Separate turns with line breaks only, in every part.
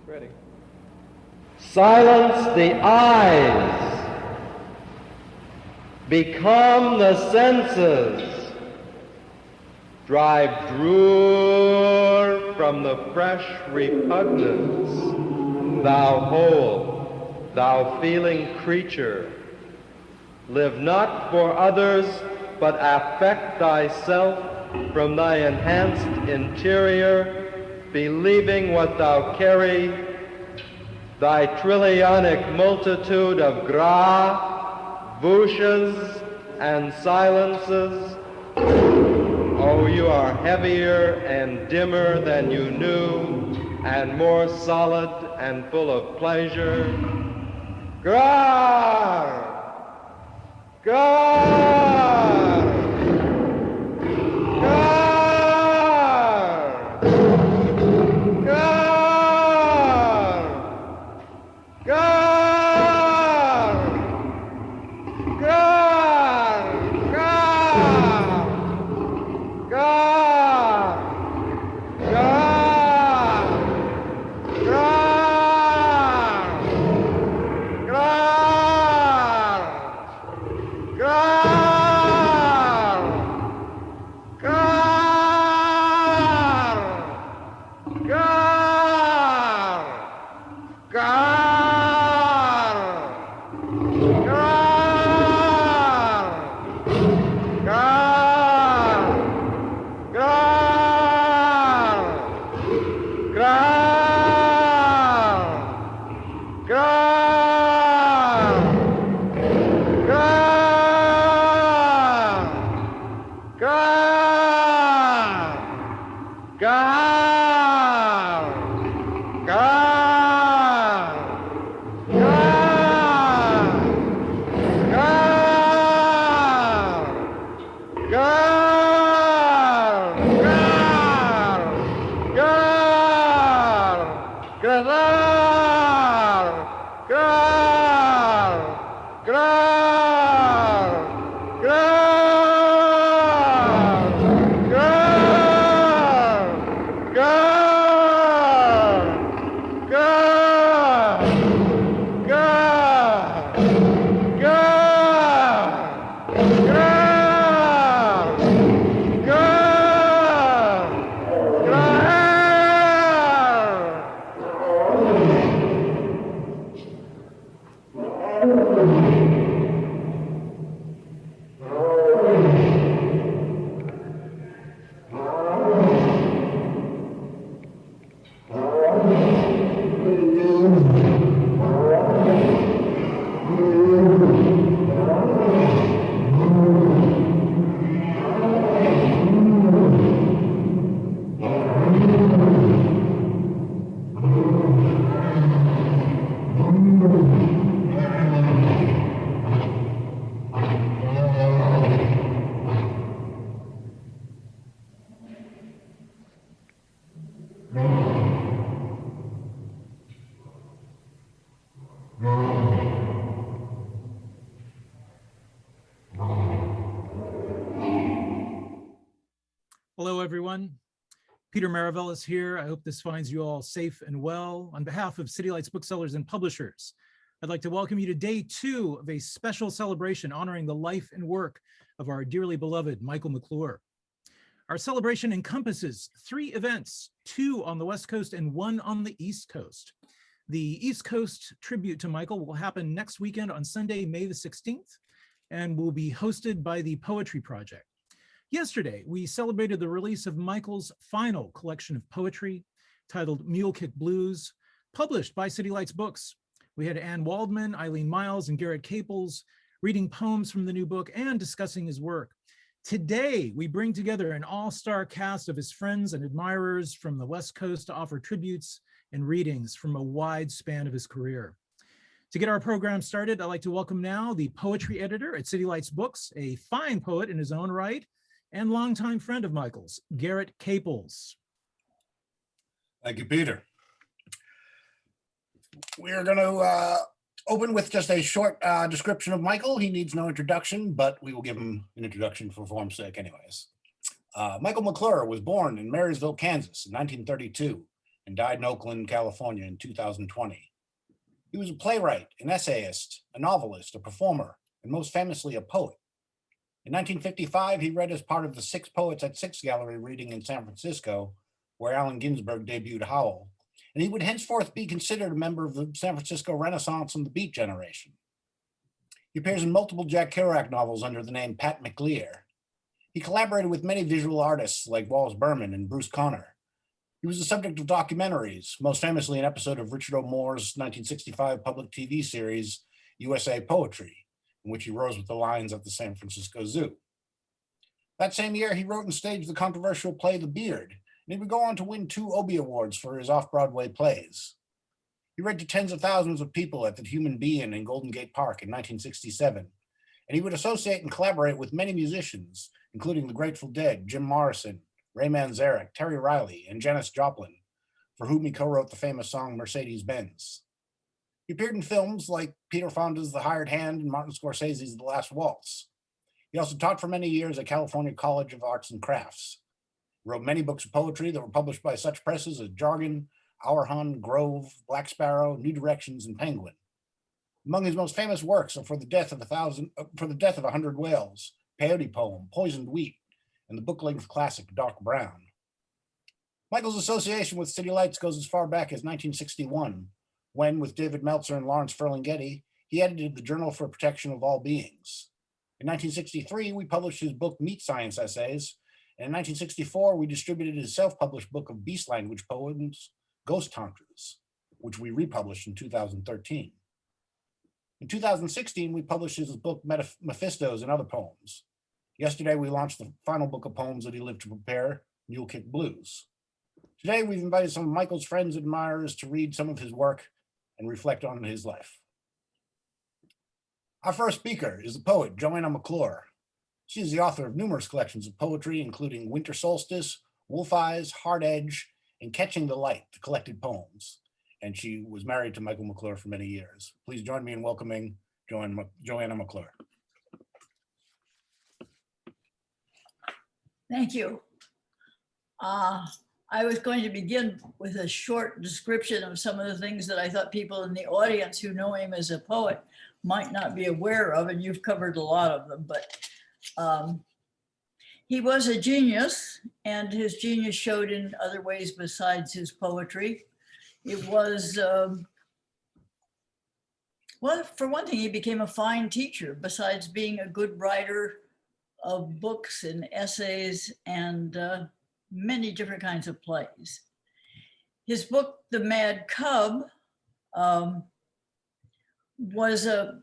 Ready.
Silence the eyes. Become the senses. Drive drool from the fresh repugnance. Thou whole, thou feeling creature. Live not for others, but affect thyself from thy enhanced interior, believing what thou carry, thy trillionic multitude of gra, vushas, and silences. Oh, you are heavier and dimmer than you knew, and more solid and full of pleasure. Gra! Gra! Gra!
Hello, everyone. Peter Maravellis here. I hope this finds you all safe and well. On behalf of City Lights Booksellers and Publishers, I'd like to welcome you to day 2 of a special celebration honoring the life and work of our dearly beloved Michael McClure. Our celebration encompasses 3 events, 2 on the West Coast and 1 on the East Coast. The East Coast tribute to Michael will happen next weekend on Sunday, May the 16th, and will be hosted by the Poetry Project. Yesterday, we celebrated the release of Michael's final collection of poetry titled Mule Kick Blues, published by City Lights Books. We had Ann Waldman, Eileen Miles, and Garrett Caples reading poems from the new book and discussing his work. Today, we bring together an all-star cast of his friends and admirers from the West Coast to offer tributes and readings from a wide span of his career. To get our program started, I'd like to welcome now the poetry editor at City Lights Books, a fine poet in his own right, and longtime friend of Michael's, Garrett Caples.
Thank you, Peter. We're going to open with just a short description of Michael. He needs no introduction, but we will give him an introduction for form's sake anyways. Michael McClure was born in Marysville, Kansas in 1932. and died in Oakland, California in 2020. He was a playwright, an essayist, a novelist, a performer, and most famously a poet. In 1955, he read as part of the Six Poets at Six Gallery reading in San Francisco, where Allen Ginsberg debuted Howl, and he would henceforth be considered a member of the San Francisco Renaissance and the Beat generation. He appears in multiple Jack Kerouac novels under the name Pat McLear. He collaborated with many visual artists like Wallace Berman and Bruce Conner. He was the subject of documentaries, most famously an episode of Richard O. Moore's 1965 public TV series, USA Poetry, in which he rose with the lions at the San Francisco Zoo. That same year, he wrote and staged the controversial play The Beard, and he would go on to win 2 Obie Awards for his off-Broadway plays. He read to tens of thousands of people at the Human Being in Golden Gate Park in 1967, and he would associate and collaborate with many musicians, including the Grateful Dead, Jim Morrison, Ray Manzarek, Terry Riley, and Janis Joplin, for whom he co-wrote the famous song Mercedes-Benz. He appeared in films like Peter Fonda's The Hired Hand and Martin Scorsese's The Last Waltz. He also taught for many years at California College of Arts and Crafts. He wrote many books of poetry that were published by such presses as Jargon, Our Hun, Grove, Black Sparrow, New Directions, and Penguin. Among his most famous works are For the Death of 100 Whales, Peyote Poem, Poisoned Wheat, and the book-length classic Dark Brown. Michael's association with City Lights goes as far back as 1961, when, with David Meltzer and Lawrence Ferlinghetti, he edited the Journal for Protection of All Beings. In 1963, we published his book Meat Science Essays, and in 1964, we distributed his self-published book of beast language poems, Ghost Tantras, which we republished in 2013. In 2016, we published his book Mephistos and Other Poems. Yesterday, we launched the final book of poems that he lived to prepare, Mule Kick Blues. Today, we've invited some of Michael's friends and admirers to read some of his work and reflect on his life. Our first speaker is the poet, Joanna McClure. She is the author of numerous collections of poetry, including Winter Solstice, Wolf Eyes, Hard Edge, and Catching the Light, the collected poems. And she was married to Michael McClure for many years. Please join me in welcoming Joanna McClure.
Thank you. I was going to begin with a short description of some of the things that I thought people in the audience who know him as a poet might not be aware of, and you've covered a lot of them, but he was a genius, and his genius showed in other ways besides his poetry. It was, well, for one thing, he became a fine teacher, besides being a good writer of books and essays and many different kinds of plays. His book, The Mad Cub, was a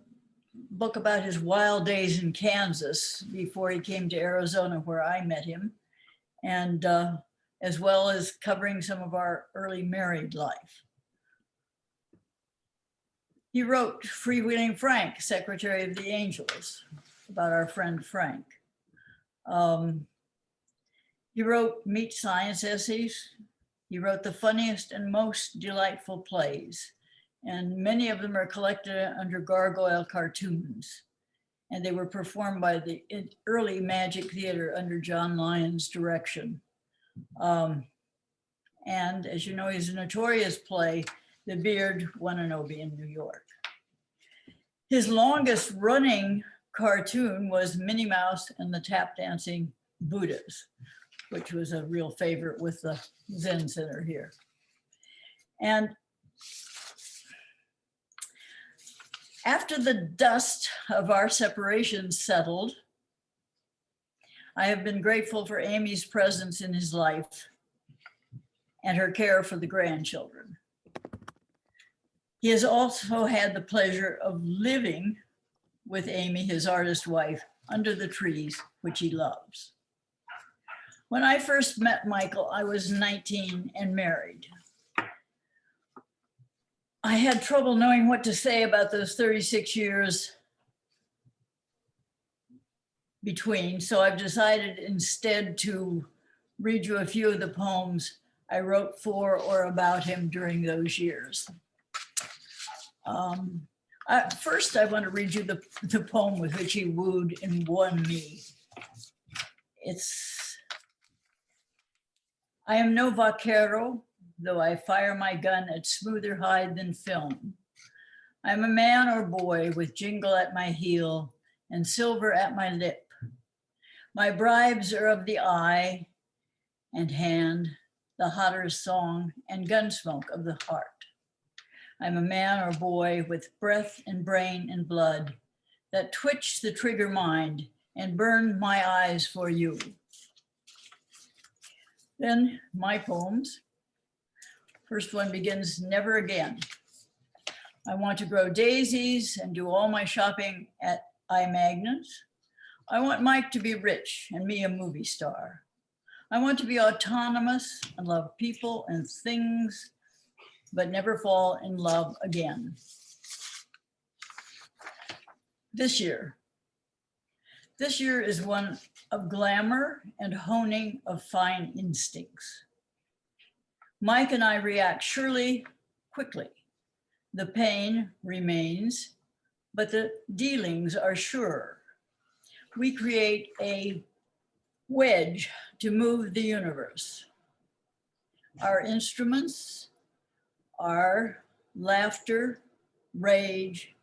book about his wild days in Kansas before he came to Arizona, where I met him, and as well as covering some of our early married life. He wrote Freewheeling Frank, Secretary of the Angels, about our friend Frank. He wrote Meat Science Essays. He wrote the funniest and most delightful plays, and many of them are collected under Gargoyle Cartoons, and they were performed by the early Magic Theater under John Lyon's direction. And as you know, his notorious play, The Beard, won an Obie in New York. His longest running cartoon was Minnie Mouse and the Tap Dancing Buddhas, which was a real favorite with the Zen Center here. And after the dust of our separation settled, I have been grateful for Amy's presence in his life and her care for the grandchildren. He has also had the pleasure of living with Amy, his artist wife, under the trees, which he loves. When I first met Michael, I was 19 and married. I had trouble knowing what to say about those 36 years between, so I've decided instead to read you a few of the poems I wrote for or about him during those years. First, I want to read you the poem with which he wooed and won me. I am no vaquero, though I fire my gun at smoother hide than film. I'm a man or boy with jingle at my heel and silver at my lip. My bribes are of the eye and hand, the hotter song and gunsmoke of the heart. I'm a man or boy with breath and brain and blood that twitch the trigger mind and burn my eyes for you. Then my poems. First one begins, never again. I want to grow daisies and do all my shopping at iMagnets. I want Mike to be rich and me a movie star. I want to be autonomous and love people and things, but never fall in love again. This year is one of glamour and honing of fine instincts. Mike and I react surely, quickly. The pain remains, but the dealings are sure. We create a wedge to move the universe. Our instruments are laughter, rage,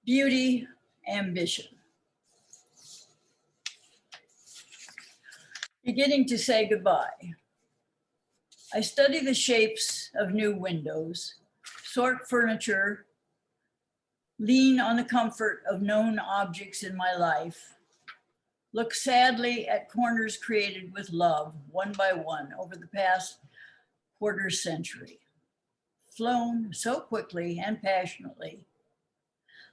beauty, ambition. Beginning to say goodbye. I study the shapes of new windows, sort furniture, lean on the comfort of known objects in my life, look sadly at corners created with love, one by one, over the past quarter century, flown so quickly and passionately,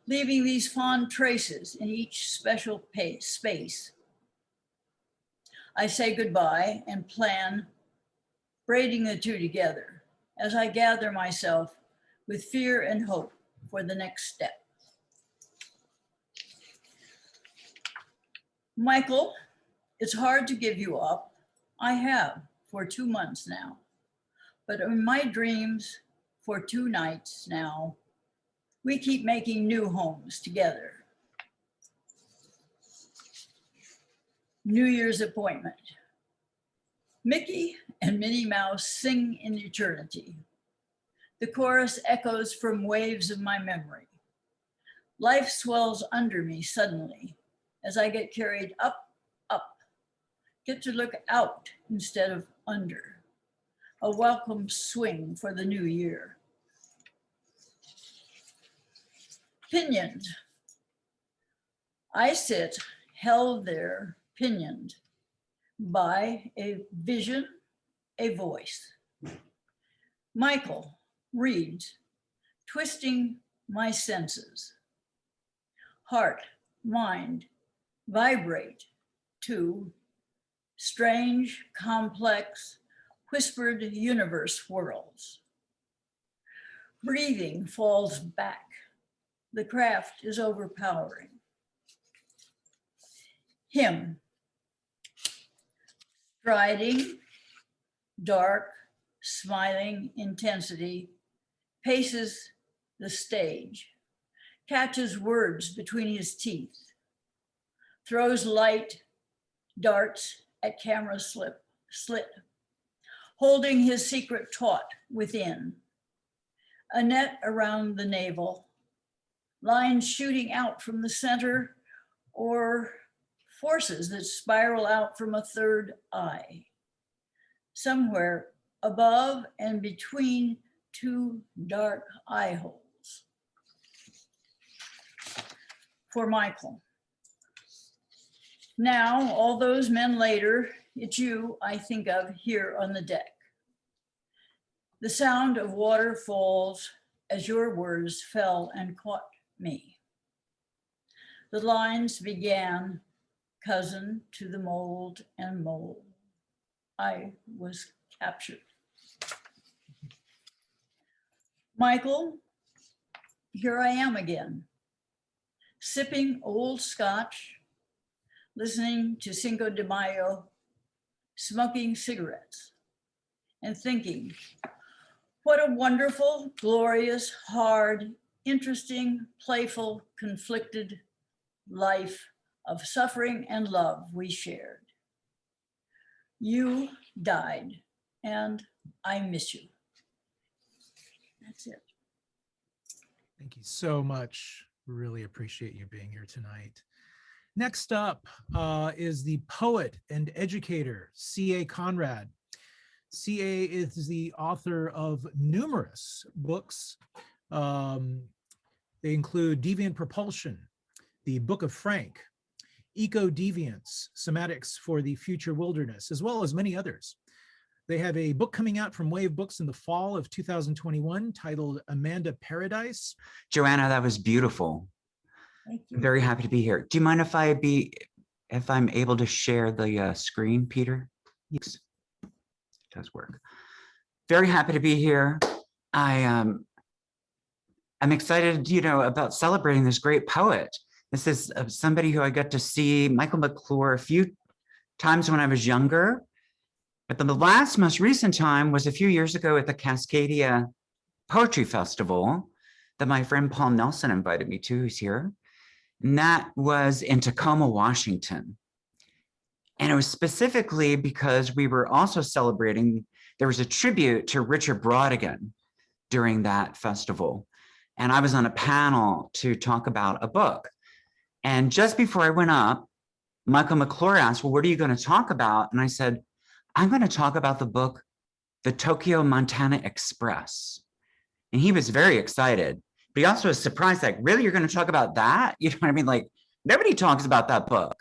leaving these fond traces in each special space. I say goodbye and plan braiding the two together as I gather myself with fear and hope for the next step. Michael, it's hard to give you up. I have for 2 months now, but in my dreams for 2 nights now, we keep making new homes together. New Year's appointment. Mickey and Minnie Mouse sing in eternity. The chorus echoes from waves of my memory. Life swells under me suddenly as I get carried up, up, get to look out instead of under. A welcome swing for the new year. Pinioned. I sit held there, pinioned by a vision, a voice. Michael reads, twisting my senses. Heart, mind, vibrate to strange, complex, whispered universe whirls. Breathing falls back. The craft is overpowering. Him, striding, dark, smiling intensity, paces the stage, catches words between his teeth, throws light darts at camera slit, holding his secret taut within, a net around the navel, lines shooting out from the center, or forces that spiral out from a third eye, somewhere above and between 2 dark eye holes. For Michael. Now, all those men later, it's you I think of here on the deck. The sound of water falls as your words fell and caught me. The lines began, cousin to the mold and mold. I was captured. Michael, here I am again, sipping old scotch, listening to Cinco de Mayo, smoking cigarettes, and thinking, what a wonderful, glorious, hard, interesting, playful, conflicted life of suffering and love we shared. You died, and I miss you. That's it.
Thank you so much. Really appreciate you being here tonight. Next up is the poet and educator, CAConrad. CA is the author of numerous books. They include Deviant Propulsion, The Book of Frank, Eco-Deviance, Somatics for the Future Wilderness, as well as many others. They have a book coming out from Wave Books in the fall of 2021 titled Amanda Paradise.
Joanna, that was beautiful.
Thank you.
I'm very happy to be here. Do you mind if I'm able to share the screen, Peter? Yes, it does work. Very happy to be here. I'm excited, about celebrating this great poet. This is somebody who I got to see, Michael McClure, a few times when I was younger. But the most recent time was a few years ago at the Cascadia Poetry Festival that my friend Paul Nelson invited me to, who's here. And that was in Tacoma, Washington. And it was specifically because we were also celebrating, there was a tribute to Richard Brautigan during that festival. And I was on a panel to talk about a book. And just before I went up, Michael McClure asked, well, what are you going to talk about? And I said, I'm going to talk about the book, The Tokyo Montana Express. And he was very excited, but he also was surprised, like, really, you're going to talk about that? You know what I mean? Like, nobody talks about that book.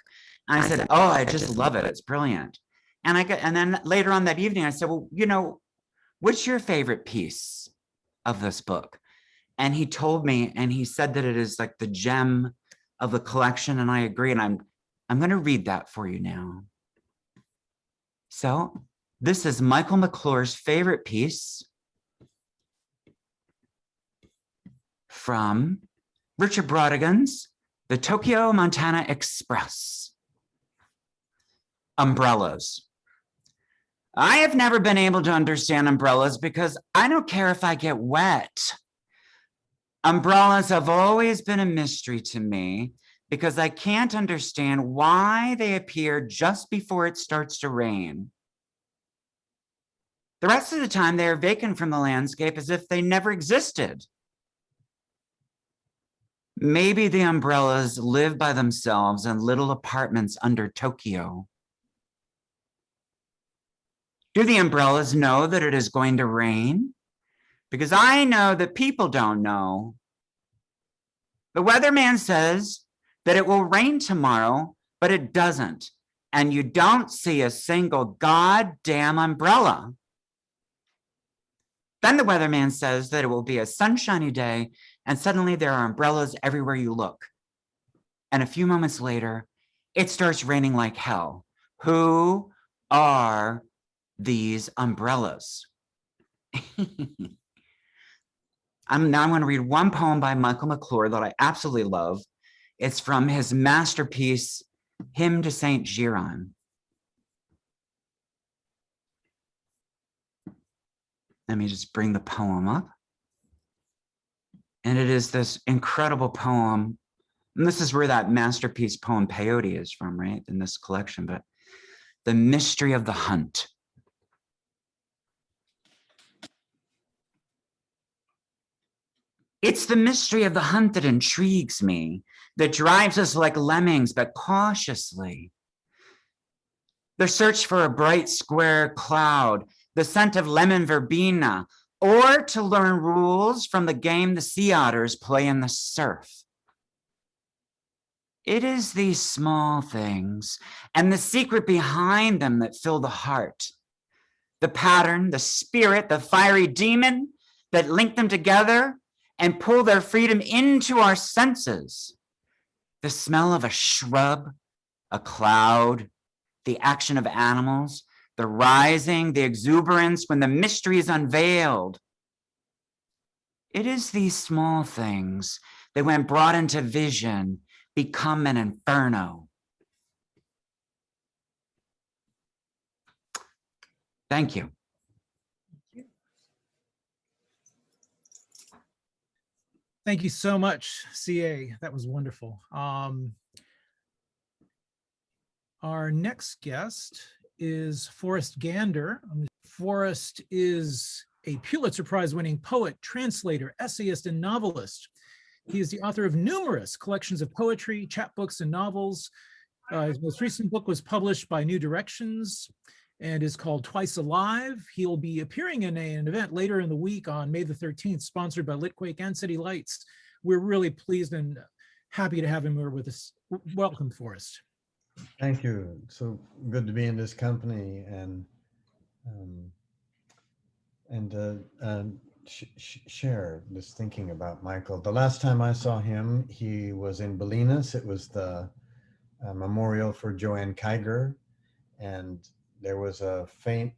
And I said, oh, I just love it. It's brilliant. And then later on that evening, I said, well, what's your favorite piece of this book? And he told me, and he said that it is like the gem of the collection. And I agree. And I'm going to read that for you now. So this is Michael McClure's favorite piece from Richard Brautigan's The Tokyo Montana Express. Umbrellas. I have never been able to understand umbrellas because I don't care if I get wet. Umbrellas have always been a mystery to me because I can't understand why they appear just before it starts to rain. The rest of the time, they are vacant from the landscape as if they never existed. Maybe the umbrellas live by themselves in little apartments under Tokyo. Do the umbrellas know that it is going to rain? Because I know that people don't know. The weatherman says that it will rain tomorrow, but it doesn't. And you don't see a single goddamn umbrella. Then the weatherman says that it will be a sunshiny day, and suddenly there are umbrellas everywhere you look. And a few moments later, it starts raining like hell. Who are these umbrellas? I'm going to read one poem by Michael McClure that I absolutely love. It's from his masterpiece, Hymn to Saint Giron. Let me just bring the poem up. And it is this incredible poem. And this is where that masterpiece poem peyote is from, right? In this collection, but The Mystery of the Hunt. It's the mystery of the hunt that intrigues me, that drives us like lemmings, but cautiously. The search for a bright square cloud, the scent of lemon verbena, or to learn rules from the game the sea otters play in the surf. It is these small things and the secret behind them that fill the heart. The pattern, the spirit, the fiery demon that link them together and pull their freedom into our senses. The smell of a shrub, a cloud, the action of animals, the rising, the exuberance when the mystery is unveiled. It is these small things that, when brought into vision, become an inferno. Thank you.
Thank you so much, CA. That was wonderful. Our next guest is Forrest Gander. Forrest is a Pulitzer Prize-winning poet, translator, essayist, and novelist. He is the author of numerous collections of poetry, chapbooks, and novels. His most recent book was published by New Directions and is called Twice Alive. He'll be appearing in an event later in the week on May the 13th, sponsored by Litquake and City Lights. We're really pleased and happy to have him here with us. Welcome, Forrest.
Thank you. So good to be in this company and share this thinking about Michael. The last time I saw him, he was in Bolinas. It was the memorial for Joanne Kaiser, and there was a faint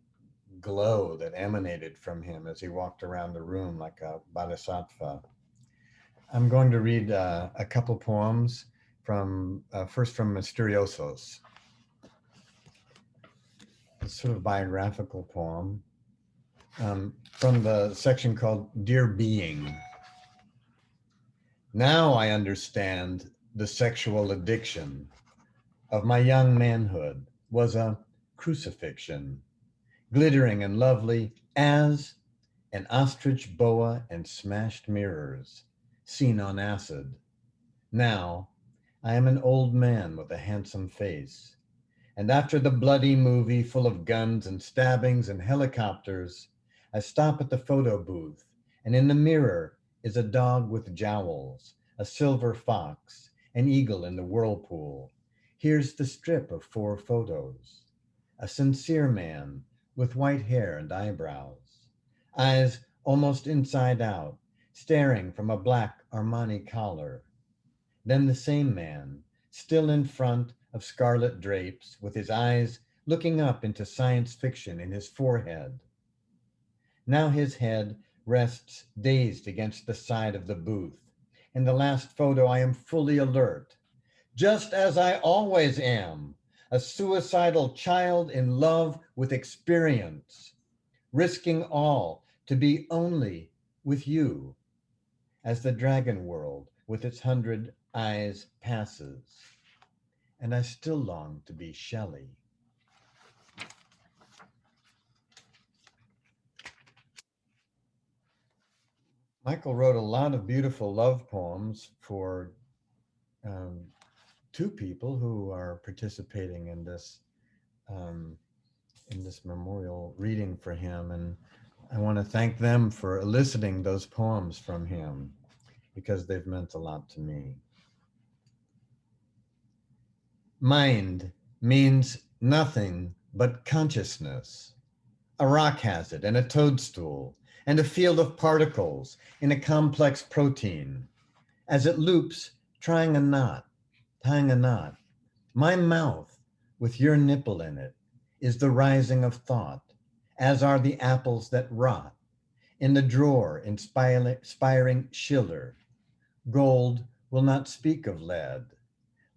glow that emanated from him as he walked around the room like a bodhisattva. I'm going to read a couple poems from first from Misteriosos. It's sort of biographical poem from the section called Dear Being. Now I understand the sexual addiction of my young manhood was a crucifixion, glittering and lovely as an ostrich boa and smashed mirrors seen on acid. Now I am an old man with a handsome face, and after the bloody movie full of guns and stabbings and helicopters, I stop at the photo booth, and in the mirror is a dog with jowls, a silver fox, an eagle in the whirlpool. Here's the strip of 4 photos. A sincere man with white hair and eyebrows, eyes almost inside out, staring from a black Armani collar. Then the same man, still in front of scarlet drapes, with his eyes looking up into science fiction in his forehead. Now his head rests dazed against the side of the booth. In the last photo, I am fully alert, just as I always am, a suicidal child in love with experience, risking all to be only with you, as the dragon world with its 100 eyes passes. And I still long to be Shelley. Michael wrote a lot of beautiful love poems for 2 people who are participating in this memorial reading for him, and I want to thank them for eliciting those poems from him because they've meant a lot to me. Mind means nothing but consciousness. A rock has it, and a toadstool, and a field of particles in a complex protein. As it loops, tying a knot. My mouth, with your nipple in it, is the rising of thought, as are the apples that rot in the drawer inspiring Schiller. Gold will not speak of lead.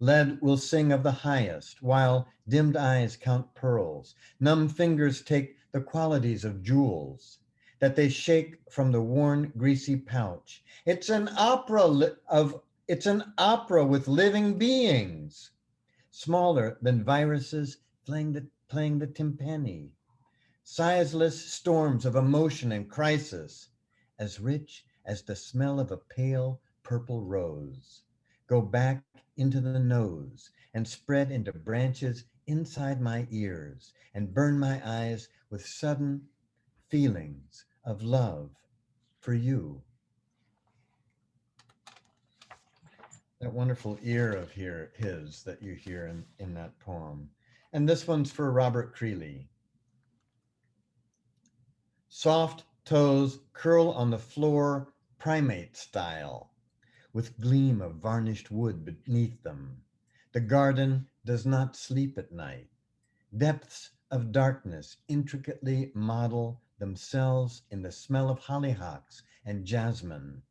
Lead will sing of the highest, while dimmed eyes count pearls. Numb fingers take the qualities of jewels that they shake from the worn, greasy pouch. It's an opera with living beings, smaller than viruses playing the timpani. Sizeless storms of emotion and crisis, as rich as the smell of a pale purple rose, go back into the nose and spread into branches inside my ears and burn my eyes with sudden feelings of love for you. That wonderful ear of his that you hear in that poem. And this one's for Robert Creeley. Soft toes curl on the floor primate style, with gleam of varnished wood beneath them. The garden does not sleep at night. Depths of darkness intricately model themselves in the smell of hollyhocks and jasmine.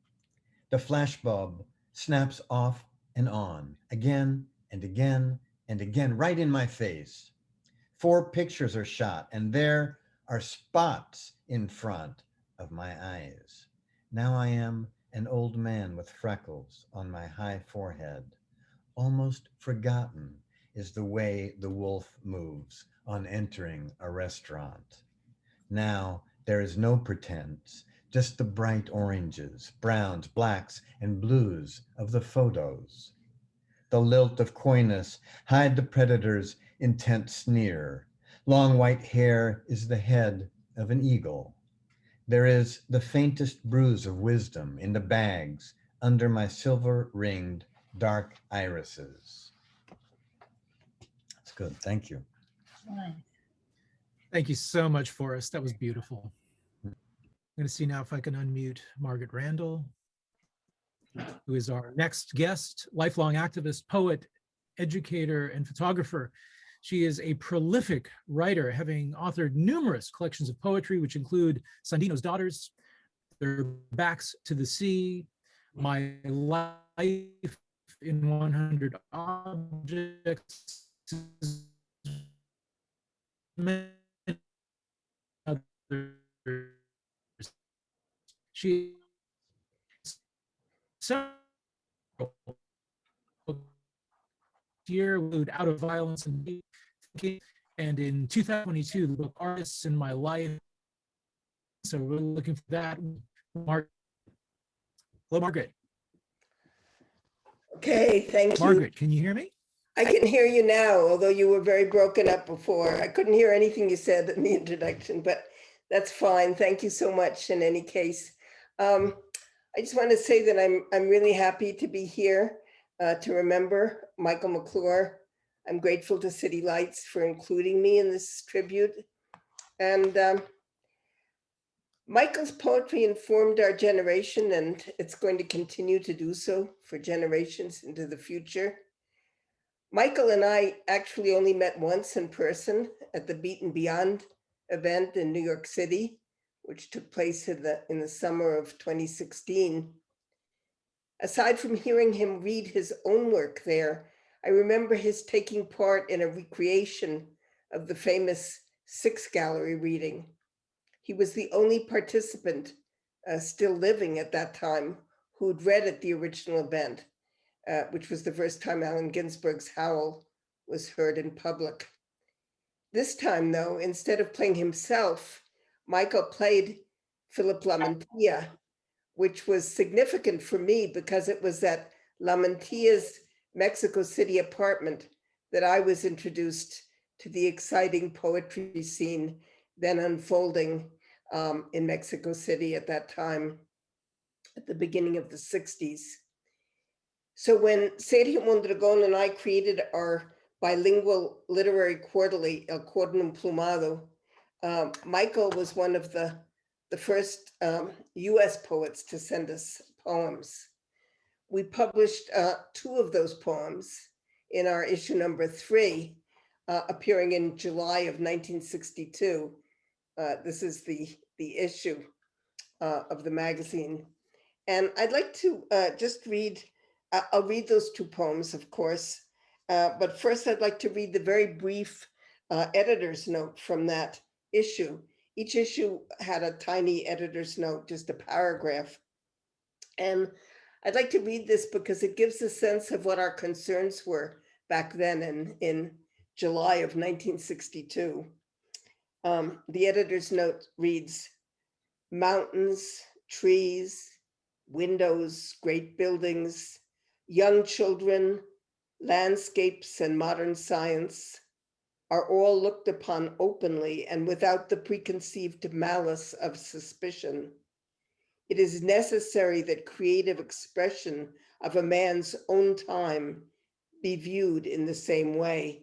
The flashbulb snaps off and on, again and again and again, right in my face. 4 pictures are shot, and there are spots in front of my eyes. Now I am an old man with freckles on my high forehead. Almost forgotten is the way the wolf moves on entering a restaurant. Now There is no pretense, just the bright oranges, browns, blacks, and blues of the photos. The lilt of coyness hide the predator's intent sneer. Long white hair is the head of an eagle. There is the faintest bruise of wisdom in the bags under my silver-ringed dark irises. That's good, thank you.
Nice.
Thank you so much, Forrest. That was beautiful. I'm going to see now if I can unmute Margaret Randall, who is our next guest, lifelong activist, poet, educator, and photographer. She is a prolific writer, having authored numerous collections of poetry, which include Sandino's Daughters, Their Backs to the Sea, My Life in 100 Objects, many others. She several year include Out of Violence and Thinking, and in 2022 the book Artists in My Life. So we're looking for that. Hello, Margaret.
Okay, thank you.
Margaret, can you hear me?
I can hear you now, although you were very broken up before. I couldn't hear anything you said in the introduction, but that's fine. Thank you so much in any case. I just want to say that I'm really happy to be here to remember Michael McClure. I'm grateful to City Lights for including me in this tribute. And Michael's poetry informed our generation, and it's going to continue to do so for generations into the future. Michael and I actually only met once in person at the Beat and Beyond event in New York City, which took place in the summer of 2016. Aside from hearing him read his own work there, I remember his taking part in a recreation of the famous Six Gallery reading. He was the only participant still living at that time who'd read at the original event, which was the first time Allen Ginsberg's Howl was heard in public. This time, though, instead of playing himself, Michael played Philip Lamantia, which was significant for me because it was at Lamantia's Mexico City apartment that I was introduced to the exciting poetry scene then unfolding in Mexico City at that time, at the beginning of the 60s. So when Sergio Mondragon and I created our bilingual literary quarterly, El Corno Plumado, Michael was one of the first US poets to send us poems. We published 2 of those poems in our issue number 3, appearing in July of 1962. This is the issue of the magazine. And I'd like to just read, I'll read those 2 poems, of course, but first I'd like to read the very brief editor's note from that issue. Each issue had a tiny editor's note, just a paragraph. And I'd like to read this because it gives a sense of what our concerns were back then in July of 1962. The editor's note reads, mountains, trees, windows, great buildings, young children, landscapes, and modern science are all looked upon openly and without the preconceived malice of suspicion. It is necessary that creative expression of a man's own time be viewed in the same way.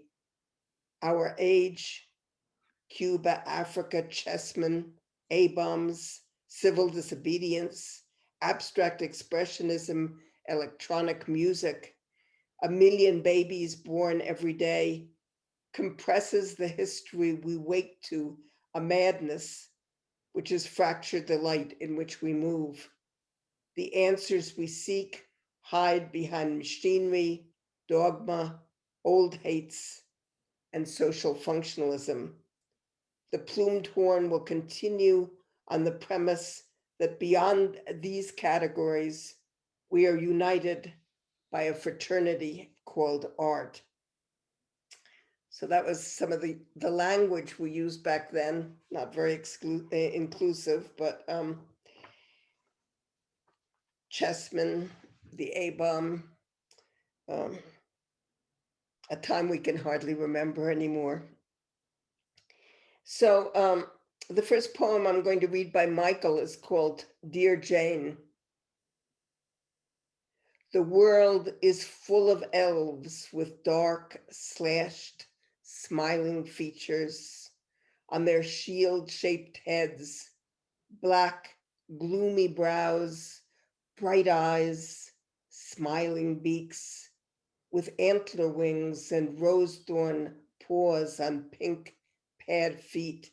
Our age, Cuba, Africa, chessmen, A-bombs, civil disobedience, abstract expressionism, electronic music, a million babies born every day, compresses the history we wake to a madness which has fractured the light in which we move. The answers we seek hide behind machinery, dogma, old hates, and social functionalism. The plumed horn will continue on the premise that beyond these categories, we are united by a fraternity called art. So that was some of the language we used back then, not very inclusive, but chessmen, the A-bomb, a time we can hardly remember anymore. So the first poem I'm going to read by Michael is called Dear Jane. The world is full of elves with dark, slashed, smiling features on their shield-shaped heads, black, gloomy brows, bright eyes, smiling beaks, with antler wings and rose-thorn paws on pink pad feet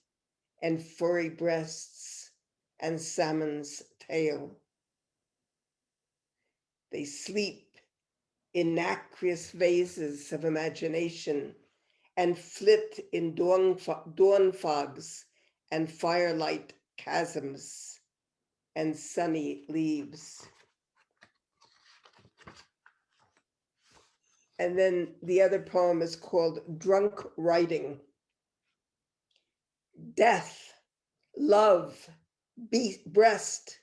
and furry breasts and salmon's tail. They sleep in nacreous vases of imagination and flit in dawn fogs and firelight chasms and sunny leaves. And then the other poem is called Drunk Writing. Death, love, breast,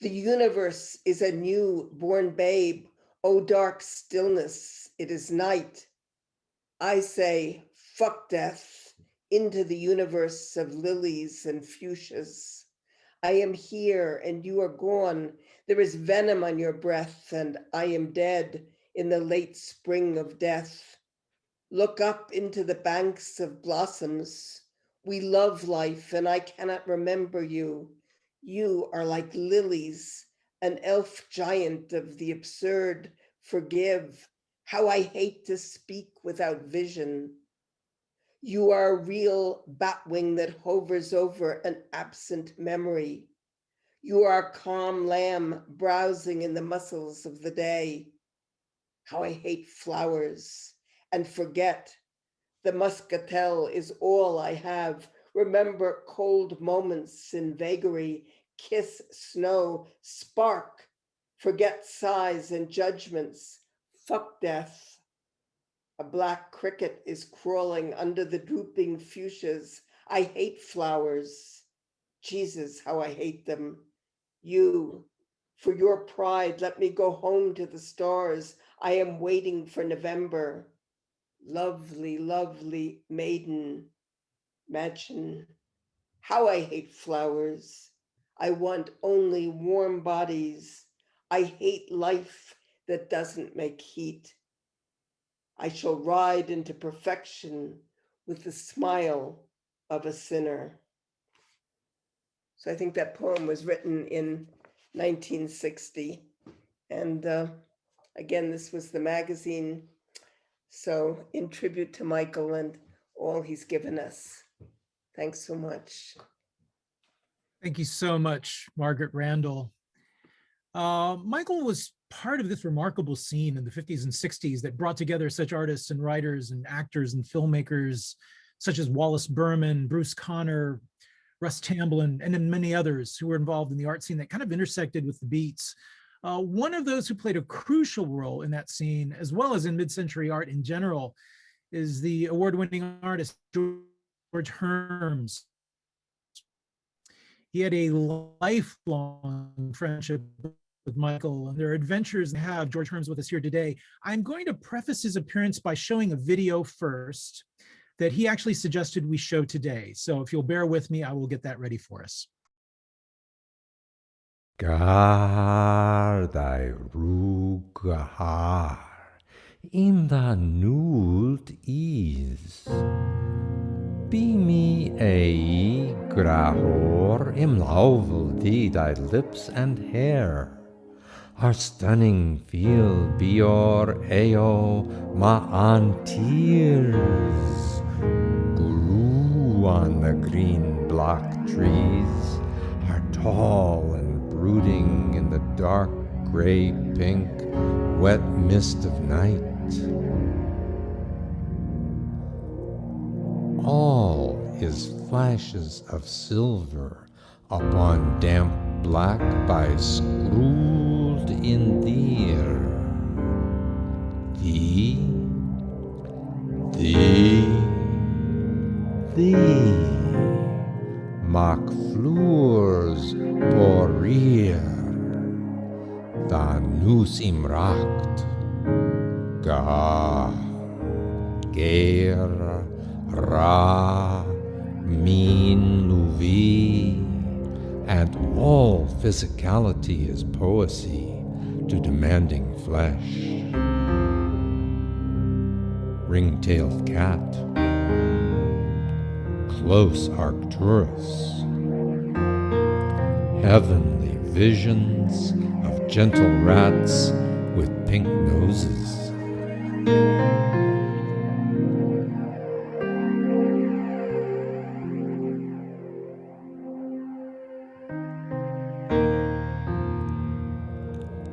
the universe is a new born babe. Oh, dark stillness, it is night. I say, fuck death, into the universe of lilies and fuchsias. I am here and you are gone. There is venom on your breath and I am dead in the late spring of death. Look up into the banks of blossoms. We love life and I cannot remember you. You are like lilies, an elf giant of the absurd. Forgive, how I hate to speak without vision. You are a real batwing that hovers over an absent memory. You are a calm lamb browsing in the muscles of the day. How I hate flowers and forget. The muscatel is all I have. Remember cold moments in vagary, kiss snow, spark, forget sighs and judgments, fuck death. A black cricket is crawling under the drooping fuchsias. I hate flowers. Jesus, how I hate them. You, for your pride, let me go home to the stars. I am waiting for November. Lovely, lovely maiden. Mansion. How I hate flowers. I want only warm bodies. I hate life that doesn't make heat. I shall ride into perfection with the smile of a sinner. So I think that poem was written in 1960. And again, this was the magazine. So in tribute to Michael and all he's given us. Thanks so much.
Thank you so much, Margaret Randall. Michael was part of this remarkable scene in the 50s and 60s that brought together such artists and writers and actors and filmmakers such as Wallace Berman, Bruce Conner, Russ Tamblyn, and then many others who were involved in the art scene that kind of intersected with the beats. One of those who played a crucial role in that scene, as well as in mid-century art in general, is the award-winning artist George Herms. He had a lifelong friendship with Michael, and their adventures have George Herms with us here today. I'm going to preface his appearance by showing a video first that he actually suggested we show today. So if you'll bear with me, I will get that ready for us.
Gar thy ruge haar in the nude is. Be me a grahor im lauvel thee thy lips and hair. Our stunning feel bior eo ma an tears. Grew on the green block trees, are tall and brooding in the dark gray pink wet mist of night. All is flashes of silver upon damp black by scrolled in there. Thee thee, McClure's Porir, da nus im Racht, Gar, Ger, Ra, Min, Nuvi, and all physicality is poesy to demanding flesh. Ring-tailed cat, close Arcturus, heavenly visions of gentle rats with pink noses.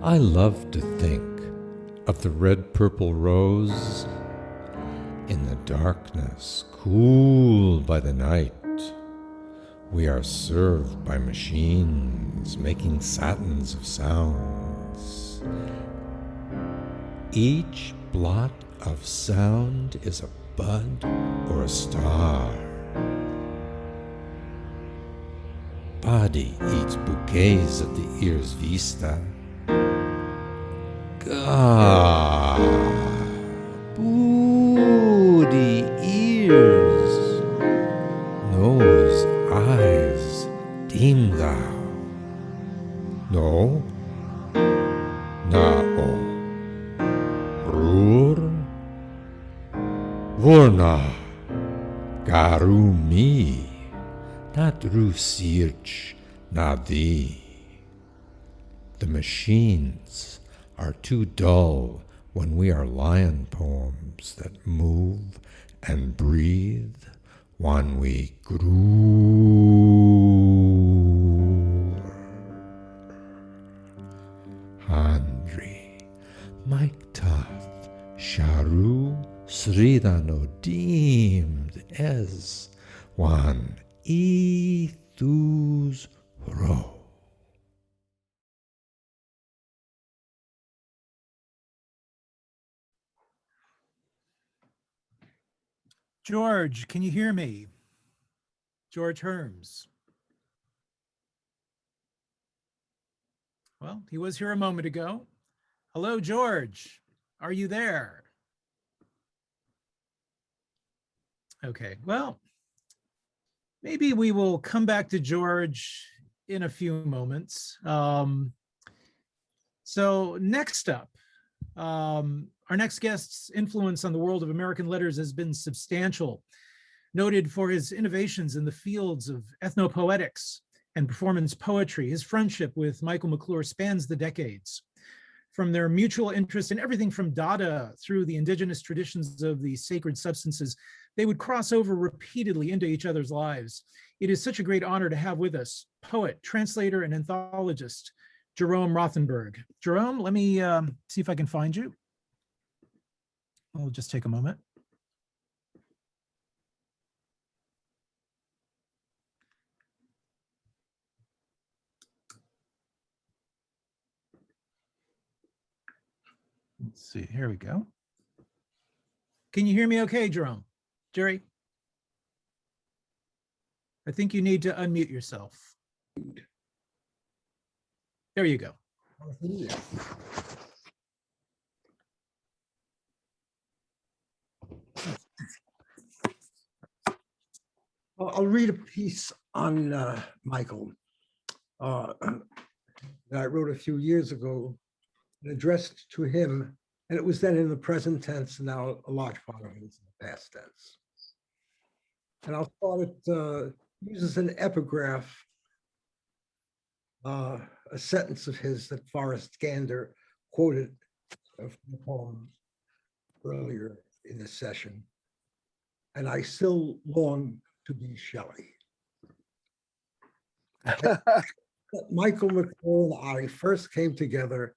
I love to think of the red-purple rose in the darkness, cooled by the night. We are served by machines making satins of sounds. Each blot of sound is a bud or a star. Body eats bouquets of the ear's vista. God, booty ears, nose, eyes, deem thou. No, nao, rur, vorna, garu mi, not rusirch, na thee. The machines are too dull when we are lion poems that move and breathe when we grew. Handri, Mike Toth, Sharu, Sridano deemed as one ethus ro.
George, can you hear me? George Herms. Well, he was here a moment ago. Hello, George. Are you there? Okay, well, maybe we will come back to George in a few moments. So next up, our next guest's influence on the world of American letters has been substantial, noted for his innovations in the fields of ethnopoetics and performance poetry. His friendship with Michael McClure spans the decades. From their mutual interest in everything from Dada through the indigenous traditions of the sacred substances, they would cross over repeatedly into each other's lives. It is such a great honor to have with us poet, translator, and anthologist, Jerome Rothenberg. Jerome, let me see if I can find you. I'll just take a moment. Let's see, here we go. Can you hear me okay, Jerome? Jerry? I think you need to unmute yourself. There you go.
I'll read a piece on Michael that I wrote a few years ago and addressed to him, and it was then in the present tense, and now a large part of it is in the past tense. And I'll start it, uses an epigraph, a sentence of his that Forrest Gander quoted from the poem earlier in this session. And I still long to be Shelley. Michael McClure and I first came together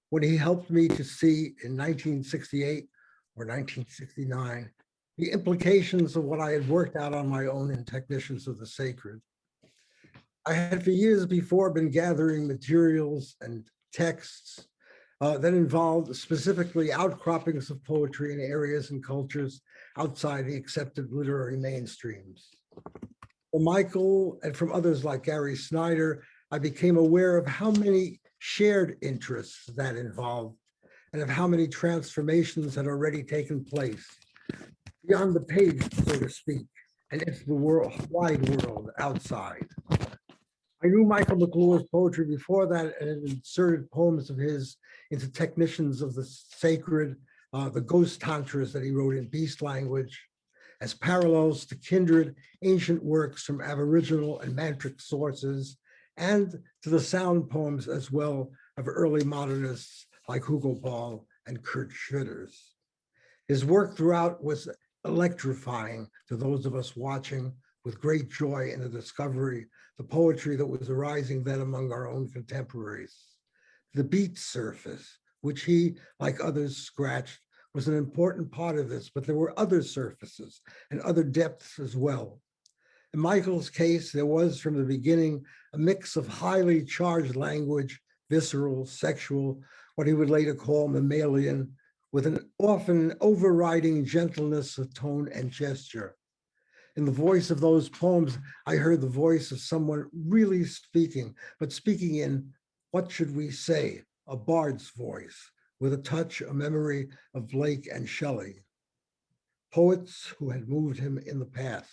when he helped me to see in 1968 or 1969 the implications of what I had worked out on my own in Technicians of the Sacred. I had for years before been gathering materials and texts that involved specifically outcroppings of poetry in areas and cultures outside the accepted literary mainstreams. From Michael and from others like Gary Snyder, I became aware of how many shared interests that involved and of how many transformations had already taken place beyond the page, so to speak, and into the wide world outside. I knew Michael McClure's poetry before that and had inserted poems of his into technicians of the sacred, the ghost tantras that he wrote in beast language, as parallels to kindred ancient works from Aboriginal and mantric sources, and to the sound poems as well of early modernists like Hugo Ball and Kurt Schwitters. His work throughout was electrifying to those of us watching with great joy in the discovery, the poetry that was arising then among our own contemporaries. The beat surface, which he, like others, scratched, was an important part of this, but there were other surfaces and other depths as well. In Michael's case, there was from the beginning a mix of highly charged language, visceral, sexual, what he would later call mammalian, with an often overriding gentleness of tone and gesture. In the voice of those poems, I heard the voice of someone really speaking, but speaking in, what should we say, a bard's voice, with a touch, a memory of Blake and Schelling, poets who had moved him in the past.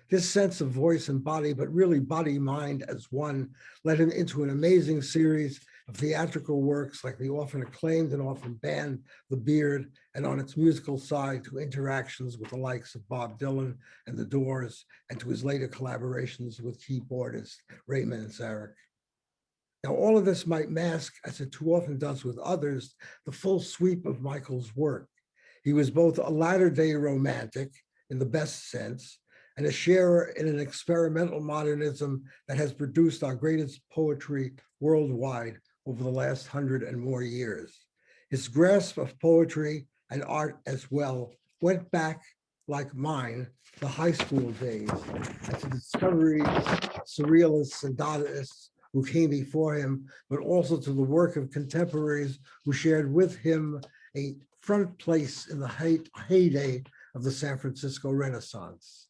This sense of voice and body, but really body-mind as one, led him into an amazing series of theatrical works like the often acclaimed and often banned The Beard, and on its musical side to interactions with the likes of Bob Dylan and The Doors, and to his later collaborations with keyboardist Raymond Zarek. Now, all of this might mask, as it too often does with others, the full sweep of Michael's work. He was both a latter-day romantic, in the best sense, and a sharer in an experimental modernism that has produced our greatest poetry worldwide over the last 100 and more years. His grasp of poetry and art as well went back, like mine, the high school days, and to discovery surrealists and Dadaists who came before him, but also to the work of contemporaries who shared with him a front place in the heyday of the San Francisco Renaissance.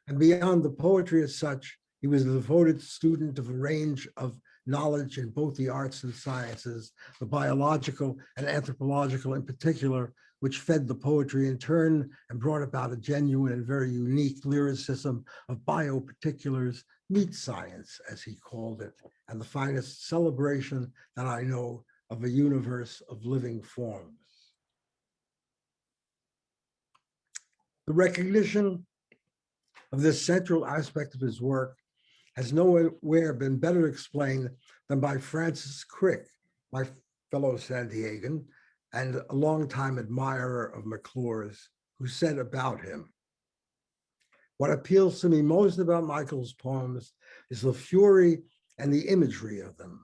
And beyond the poetry as such, he was a devoted student of a range of knowledge in both the arts and sciences, the biological and anthropological in particular, which fed the poetry in turn and brought about a genuine and very unique lyricism of bioparticulars, meat science, as he called it, and the finest celebration that I know of a universe of living forms. The recognition of this central aspect of his work has nowhere been better explained than by Francis Crick, my fellow San Diegan, and a longtime admirer of McClure's, who said about him, "What appeals to me most about Michael's poems is the fury and the imagery of them.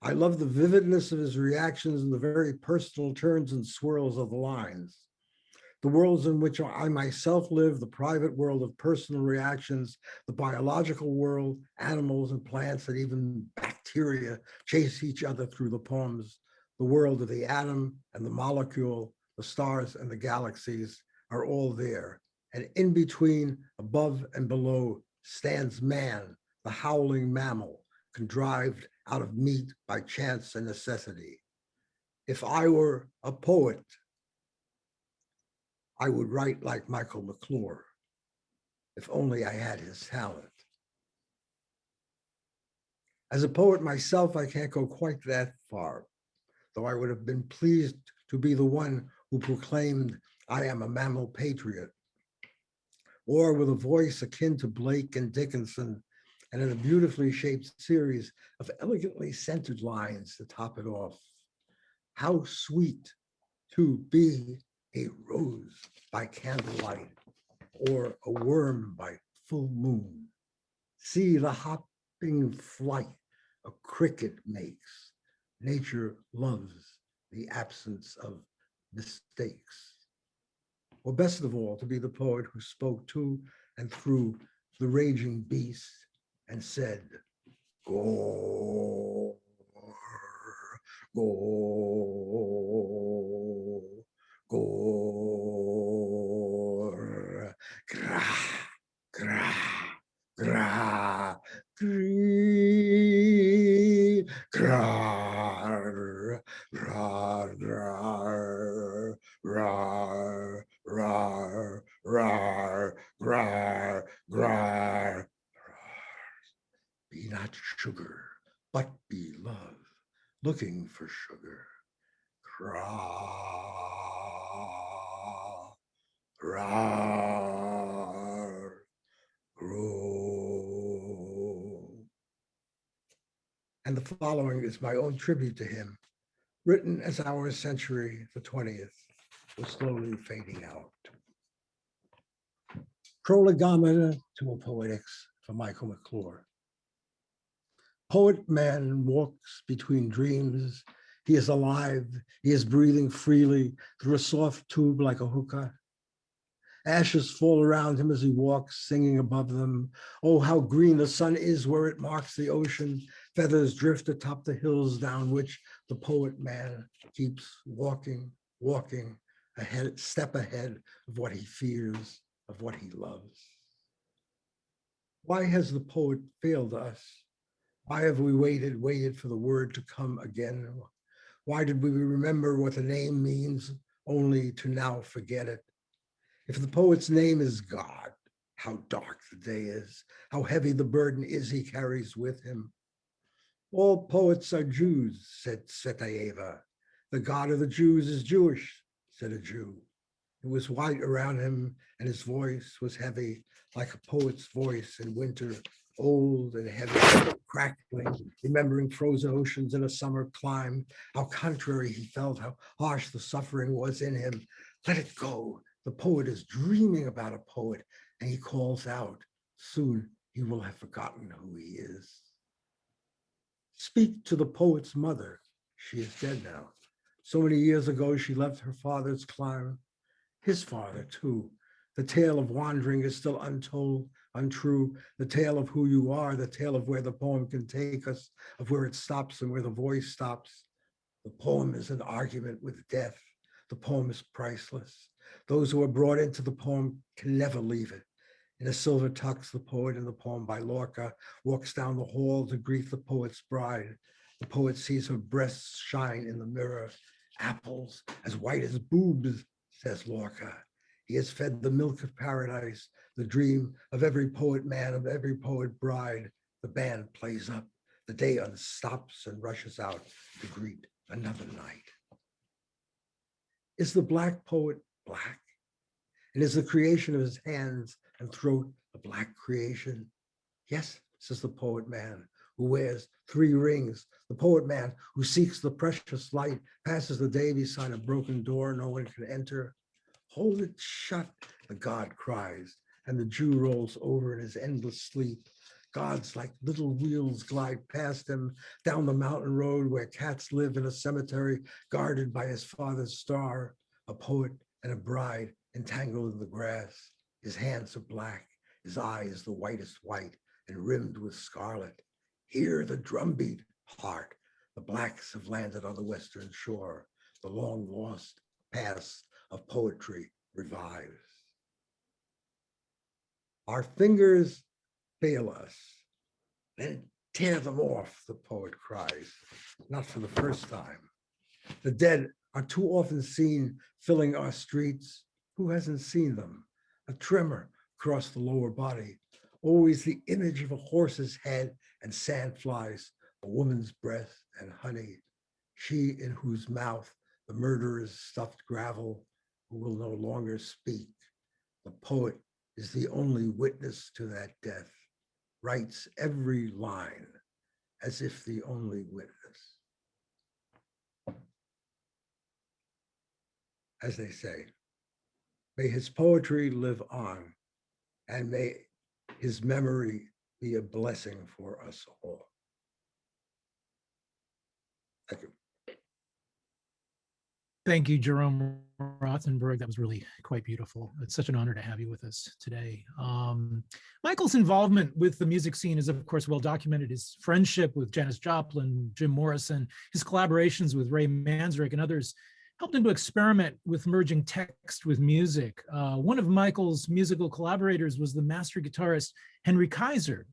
I love the vividness of his reactions and the very personal turns and swirls of the lines. The worlds in which I myself live, the private world of personal reactions, the biological world, animals and plants and even bacteria chase each other through the poems. The world of the atom and the molecule, the stars and the galaxies are all there. And in between, above and below, stands man, the howling mammal, contrived out of meat by chance and necessity. If I were a poet, I would write like Michael McClure, if only I had his talent." As a poet myself, I can't go quite that far, though I would have been pleased to be the one who proclaimed, "I am a mammal patriot," or with a voice akin to Blake and Dickinson, and in a beautifully shaped series of elegantly centered lines to top it off. How sweet to be a rose by candlelight, or a worm by full moon. See the hopping flight a cricket makes. Nature loves the absence of mistakes. Or best of all, to be the poet who spoke to and through the raging beast and said, "Gore, gore." rar, rar, rar, rar, rar, rar, rar. Be not sugar, but be love, looking for sugar. Cra, rar, grow. And the following is my own tribute to him, written as our century, the 20th, was slowly fading out. Prolegomena to a Poetics for Michael McClure. Poet man walks between dreams. He is alive. He is breathing freely through a soft tube like a hookah. Ashes fall around him as he walks, singing above them. Oh, how green the sun is where it marks the ocean. Feathers drift atop the hills down which the poet man keeps walking, walking ahead, step ahead of what he fears, of what he loves. Why has the poet failed us? Why have we waited for the word to come again? Why did we remember what the name means only to now forget it? If the poet's name is God, how dark the day is, how heavy the burden is he carries with him. All poets are Jews, said Tsvetaeva. The God of the Jews is Jewish, said a Jew. It was white around him, and his voice was heavy, like a poet's voice in winter, old and heavy, crackling, remembering frozen oceans in a summer climb, how contrary he felt, how harsh the suffering was in him. Let it go. The poet is dreaming about a poet, and he calls out, soon he will have forgotten who he is. Speak to the poet's mother. She is dead now. So many years ago, she left her father's clime, his father too. The tale of wandering is still untold, untrue. The tale of who you are, the tale of where the poem can take us, of where it stops and where the voice stops. The poem is an argument with death. The poem is priceless. Those who are brought into the poem can never leave it. In a silver tux, the poet in the poem by Lorca walks down the hall to greet the poet's bride. The poet sees her breasts shine in the mirror. Apples as white as boobs, says Lorca. He has fed the milk of paradise, the dream of every poet man, of every poet bride. The band plays up. The day stops and rushes out to greet another night. Is the Black poet black? And is the creation of his hands and throat a black creation? Yes, says the poet man, who wears 3 rings. The poet man who seeks the precious light, passes the day beside a broken door no one can enter. Hold it shut, the god cries, and the Jew rolls over in his endless sleep. Gods like little wheels glide past him down the mountain road where cats live in a cemetery guarded by his father's star. A poet and a bride entangled in the grass. His hands are black, his eyes the whitest white and rimmed with scarlet. Hear the drumbeat, heart. The blacks have landed on the western shore. The long lost past of poetry revives. Our fingers fail us, then tear them off, the poet cries, not for the first time. The dead are too often seen filling our streets. Who hasn't seen them? A tremor across the lower body, always the image of a horse's head and sandflies, a woman's breath and honey, she in whose mouth the murderer's stuffed gravel, who will no longer speak. The poet is the only witness to that death, writes every line as if the only witness. As they say, may his poetry live on, and may his memory be a blessing for us all. Thank you.
Thank you, Jerome Rothenberg. That was really quite beautiful. It's such an honor to have you with us today. Michael's involvement with the music scene is, of course, well documented. His friendship with Janis Joplin, Jim Morrison, his collaborations with Ray Manzarek and others helped him to experiment with merging text with music. One of Michael's musical collaborators was the master guitarist Henry Kaiser.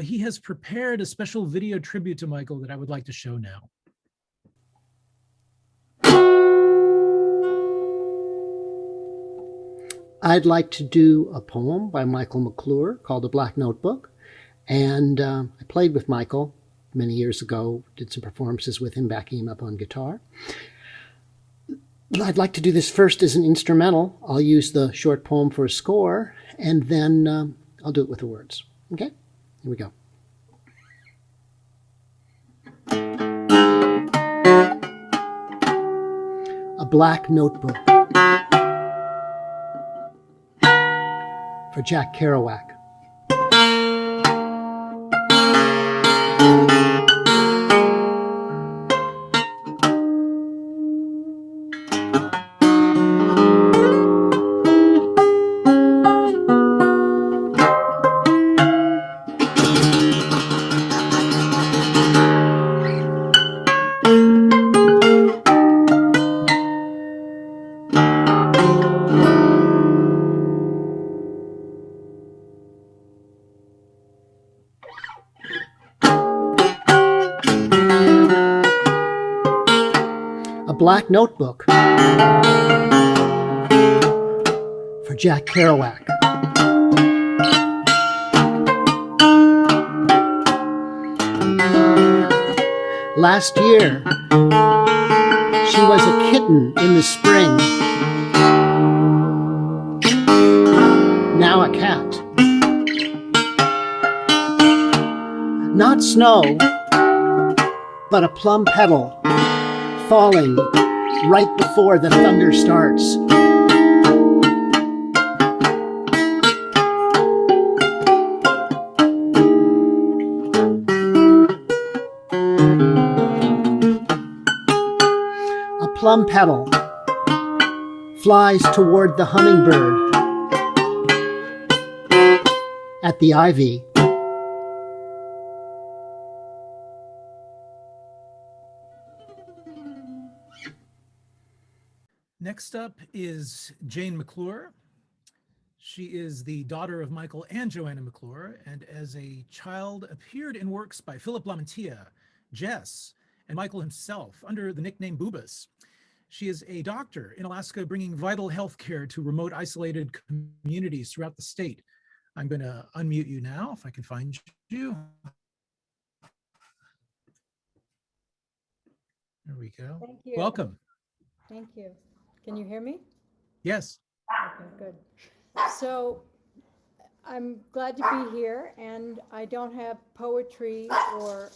He has prepared a special video tribute to Michael that I would like to show now.
I'd like to do a poem by Michael McClure called The Black Notebook. And I played with Michael many years ago, did some performances with him, backing him up on guitar. I'd like to do this first as an instrumental. I'll use the short poem for a score, and then I'll do it with the words. Okay, here we go. A Black Notebook for Jack Kerouac. Black Notebook for Jack Kerouac. Last year, she was a kitten in the spring. Now a cat. Not snow, but a plum petal falling right before the thunder starts. A plum petal flies toward the hummingbird at the ivy.
Next up is Jane McClure. She is the daughter of Michael and Joanna McClure, and as a child appeared in works by Philip Lamantia, Jess, and Michael himself under the nickname Boobas. She is a doctor in Alaska, bringing vital health care to remote, isolated communities throughout the state. I'm going to unmute you now, if I can find you. There we go.
Thank you.
Welcome.
Thank you. Can you hear me?
Yes.
Okay, good. So I'm glad to be here, and I don't have poetry or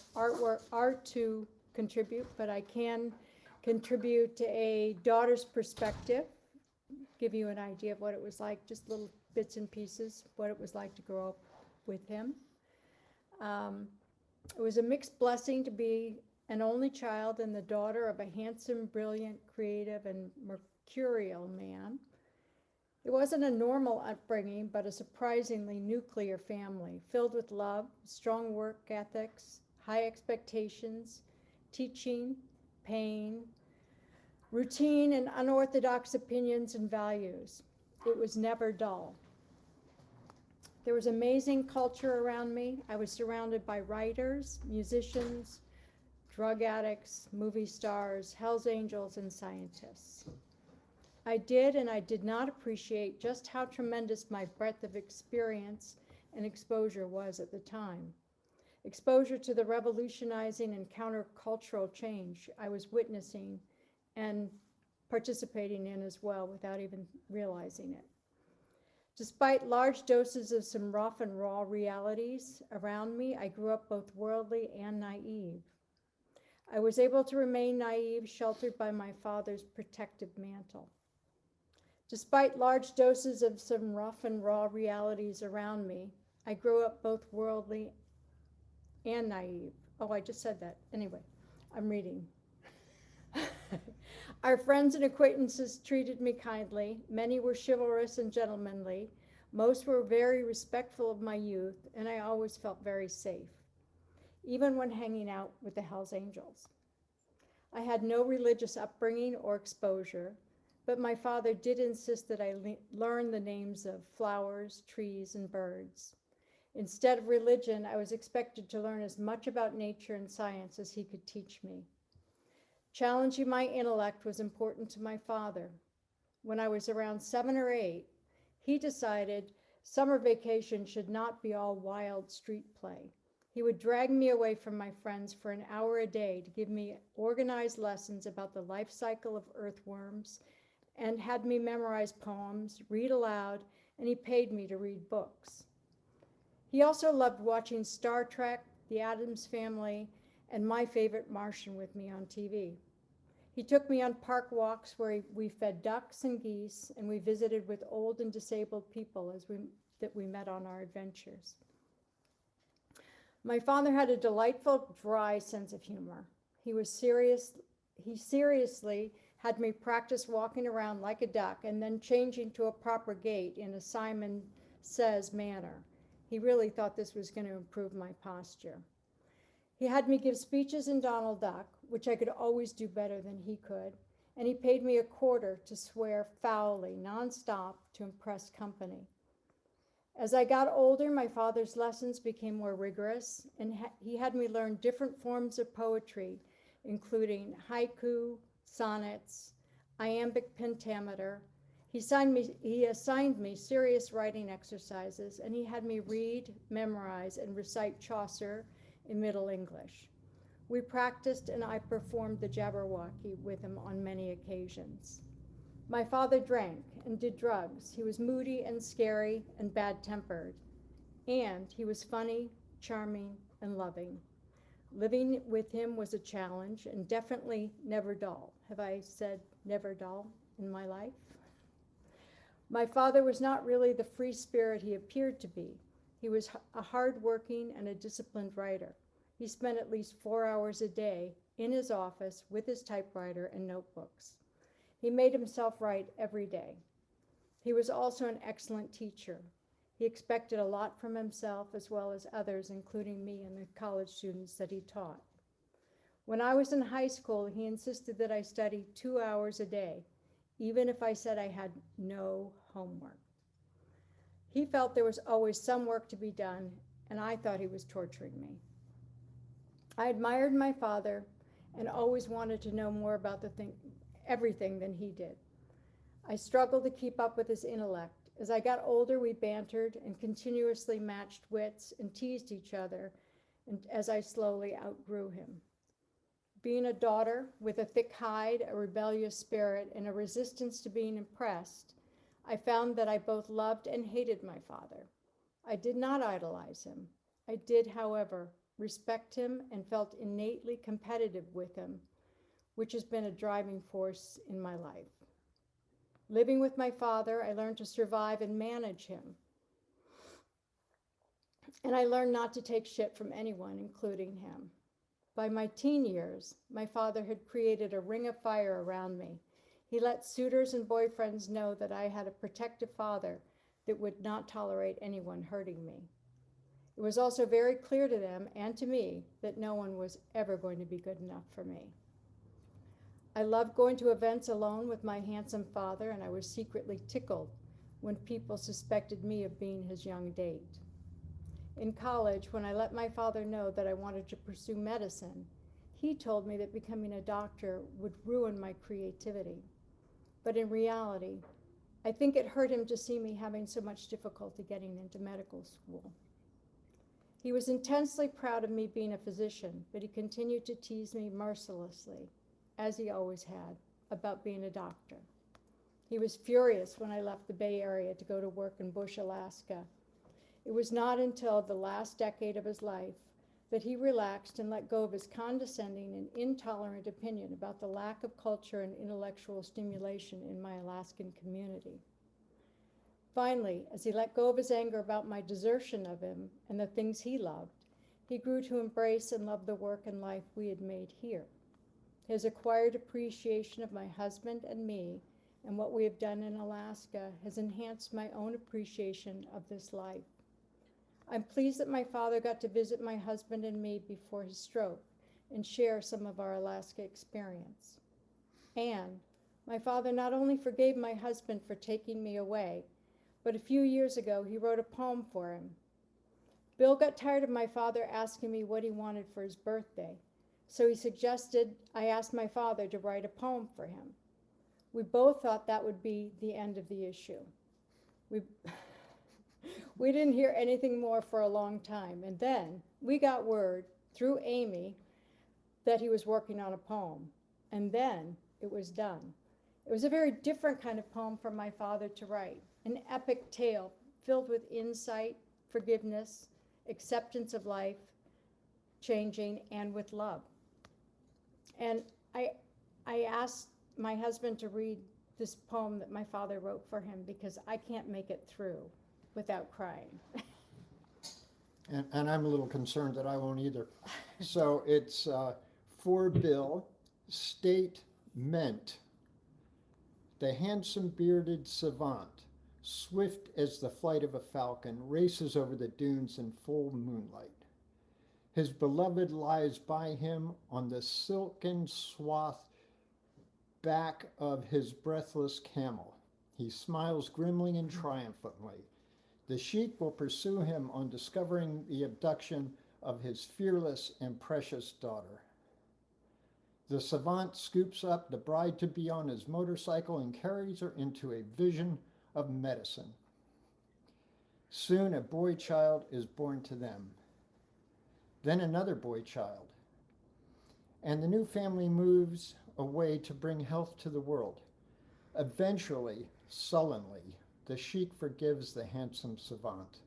art to contribute, but I can contribute to a daughter's perspective, give you an idea of what it was like, just little bits and pieces, what it was like to grow up with him. It was a mixed blessing to be an only child and the daughter of a handsome, brilliant, creative, and mercurial man. It wasn't a normal upbringing, but a surprisingly nuclear family, filled with love, strong work ethics, high expectations, teaching, pain, routine, and unorthodox opinions and values. It was never dull. There was amazing culture around me. I was surrounded by writers, musicians, drug addicts, movie stars, Hell's Angels, and scientists. I did and I did not appreciate just how tremendous my breadth of experience and exposure was at the time. Exposure to the revolutionizing and countercultural change I was witnessing and participating in as well without even realizing it. Despite large doses of some rough and raw realities around me, I grew up both worldly and naive. I was able to remain naive, sheltered by my father's protective mantle. Despite large doses of some rough and raw realities around me, I grew up both worldly and naive. Oh, I just said that. Anyway, I'm reading. Our friends and acquaintances treated me kindly. Many were chivalrous and gentlemanly. Most were very respectful of my youth, and I always felt very safe, even when hanging out with the Hell's Angels. I had no religious upbringing or exposure, but my father did insist that I learn the names of flowers, trees, and birds. Instead of religion, I was expected to learn as much about nature and science as he could teach me. Challenging my intellect was important to my father. When I was around 7 or 8, he decided summer vacation should not be all wild street play. He would drag me away from my friends for an hour a day to give me organized lessons about the life cycle of earthworms, and had me memorize poems, read aloud, and he paid me to read books. He also loved watching Star Trek, The Addams Family, and My Favorite Martian with me on TV. He took me on park walks where we fed ducks and geese, and we visited with old and disabled people that we met on our adventures. My father had a delightful, dry sense of humor. He seriously had me practice walking around like a duck and then changing to a proper gait in a Simon Says manner. He really thought this was going to improve my posture. He had me give speeches in Donald Duck, which I could always do better than he could, and he paid me $0.25 to swear foully, nonstop, to impress company. As I got older, my father's lessons became more rigorous, and he had me learn different forms of poetry, including haiku, sonnets, iambic pentameter. He assigned me serious writing exercises, and he had me read, memorize, and recite Chaucer in Middle English. We practiced, and I performed the Jabberwocky with him on many occasions. My father drank and did drugs. He was moody and scary and bad-tempered, and he was funny, charming, and loving. Living with him was a challenge and definitely never dull. Have I said never dull in my life? My father was not really the free spirit he appeared to be. He was a hard-working and a disciplined writer. He spent at least 4 hours a day in his office with his typewriter and notebooks. He made himself write every day. He was also an excellent teacher. He expected a lot from himself as well as others, including me and the college students that he taught. When I was in high school, he insisted that I study 2 hours a day, even if I said I had no homework. He felt there was always some work to be done, and I thought he was torturing me. I admired my father and always wanted to know more about everything than he did. I struggled to keep up with his intellect. As I got older, we bantered and continuously matched wits and teased each other, and as I slowly outgrew him. Being a daughter with a thick hide, a rebellious spirit, and a resistance to being impressed, I found that I both loved and hated my father. I did not idolize him. I did, however, respect him and felt innately competitive with him, which has been a driving force in my life. Living with my father, I learned to survive and manage him. And I learned not to take shit from anyone, including him. By my teen years, my father had created a ring of fire around me. He let suitors and boyfriends know that I had a protective father that would not tolerate anyone hurting me. It was also very clear to them and to me that no one was ever going to be good enough for me. I loved going to events alone with my handsome father, and I was secretly tickled when people suspected me of being his young date. In college, when I let my father know that I wanted to pursue medicine, he told me that becoming a doctor would ruin my creativity. But in reality, I think it hurt him to see me having so much difficulty getting into medical school. He was intensely proud of me being a physician, but he continued to tease me mercilessly, as he always had, about being a doctor. He was furious when I left the Bay Area to go to work in Bush, Alaska. It was not until the last decade of his life that he relaxed and let go of his condescending and intolerant opinion about the lack of culture and intellectual stimulation in my Alaskan community. Finally, as he let go of his anger about my desertion of him and the things he loved, he grew to embrace and love the work and life we had made here. His acquired appreciation of my husband and me and what we have done in Alaska has enhanced my own appreciation of this life. I'm pleased that my father got to visit my husband and me before his stroke and share some of our Alaska experience. And my father not only forgave my husband for taking me away, but a few years ago he wrote a poem for him. Bill got tired of my father asking me what he wanted for his birthday, so he suggested I ask my father to write a poem for him. We both thought that would be the end of the issue. we didn't hear anything more for a long time. And then we got word through Amy that he was working on a poem. And then it was done. It was a very different kind of poem for my father to write, an epic tale filled with insight, forgiveness, acceptance of life, changing, and with love. And I asked my husband to read this poem that my father wrote for him because I can't make it through without crying.
And I'm a little concerned that I won't either. So it's for Bill, state meant. The handsome bearded savant, swift as the flight of a falcon, races over the dunes in full moonlight. His beloved lies by him on the silken swath back of his breathless camel. He smiles grimly and triumphantly. The sheik will pursue him on discovering the abduction of his fearless and precious daughter. The savant scoops up the bride-to-be on his motorcycle and carries her into a vision of medicine. Soon a boy child is born to them. Then another boy child. And the new family moves away to bring health to the world. Eventually, sullenly, the sheik forgives the handsome savant.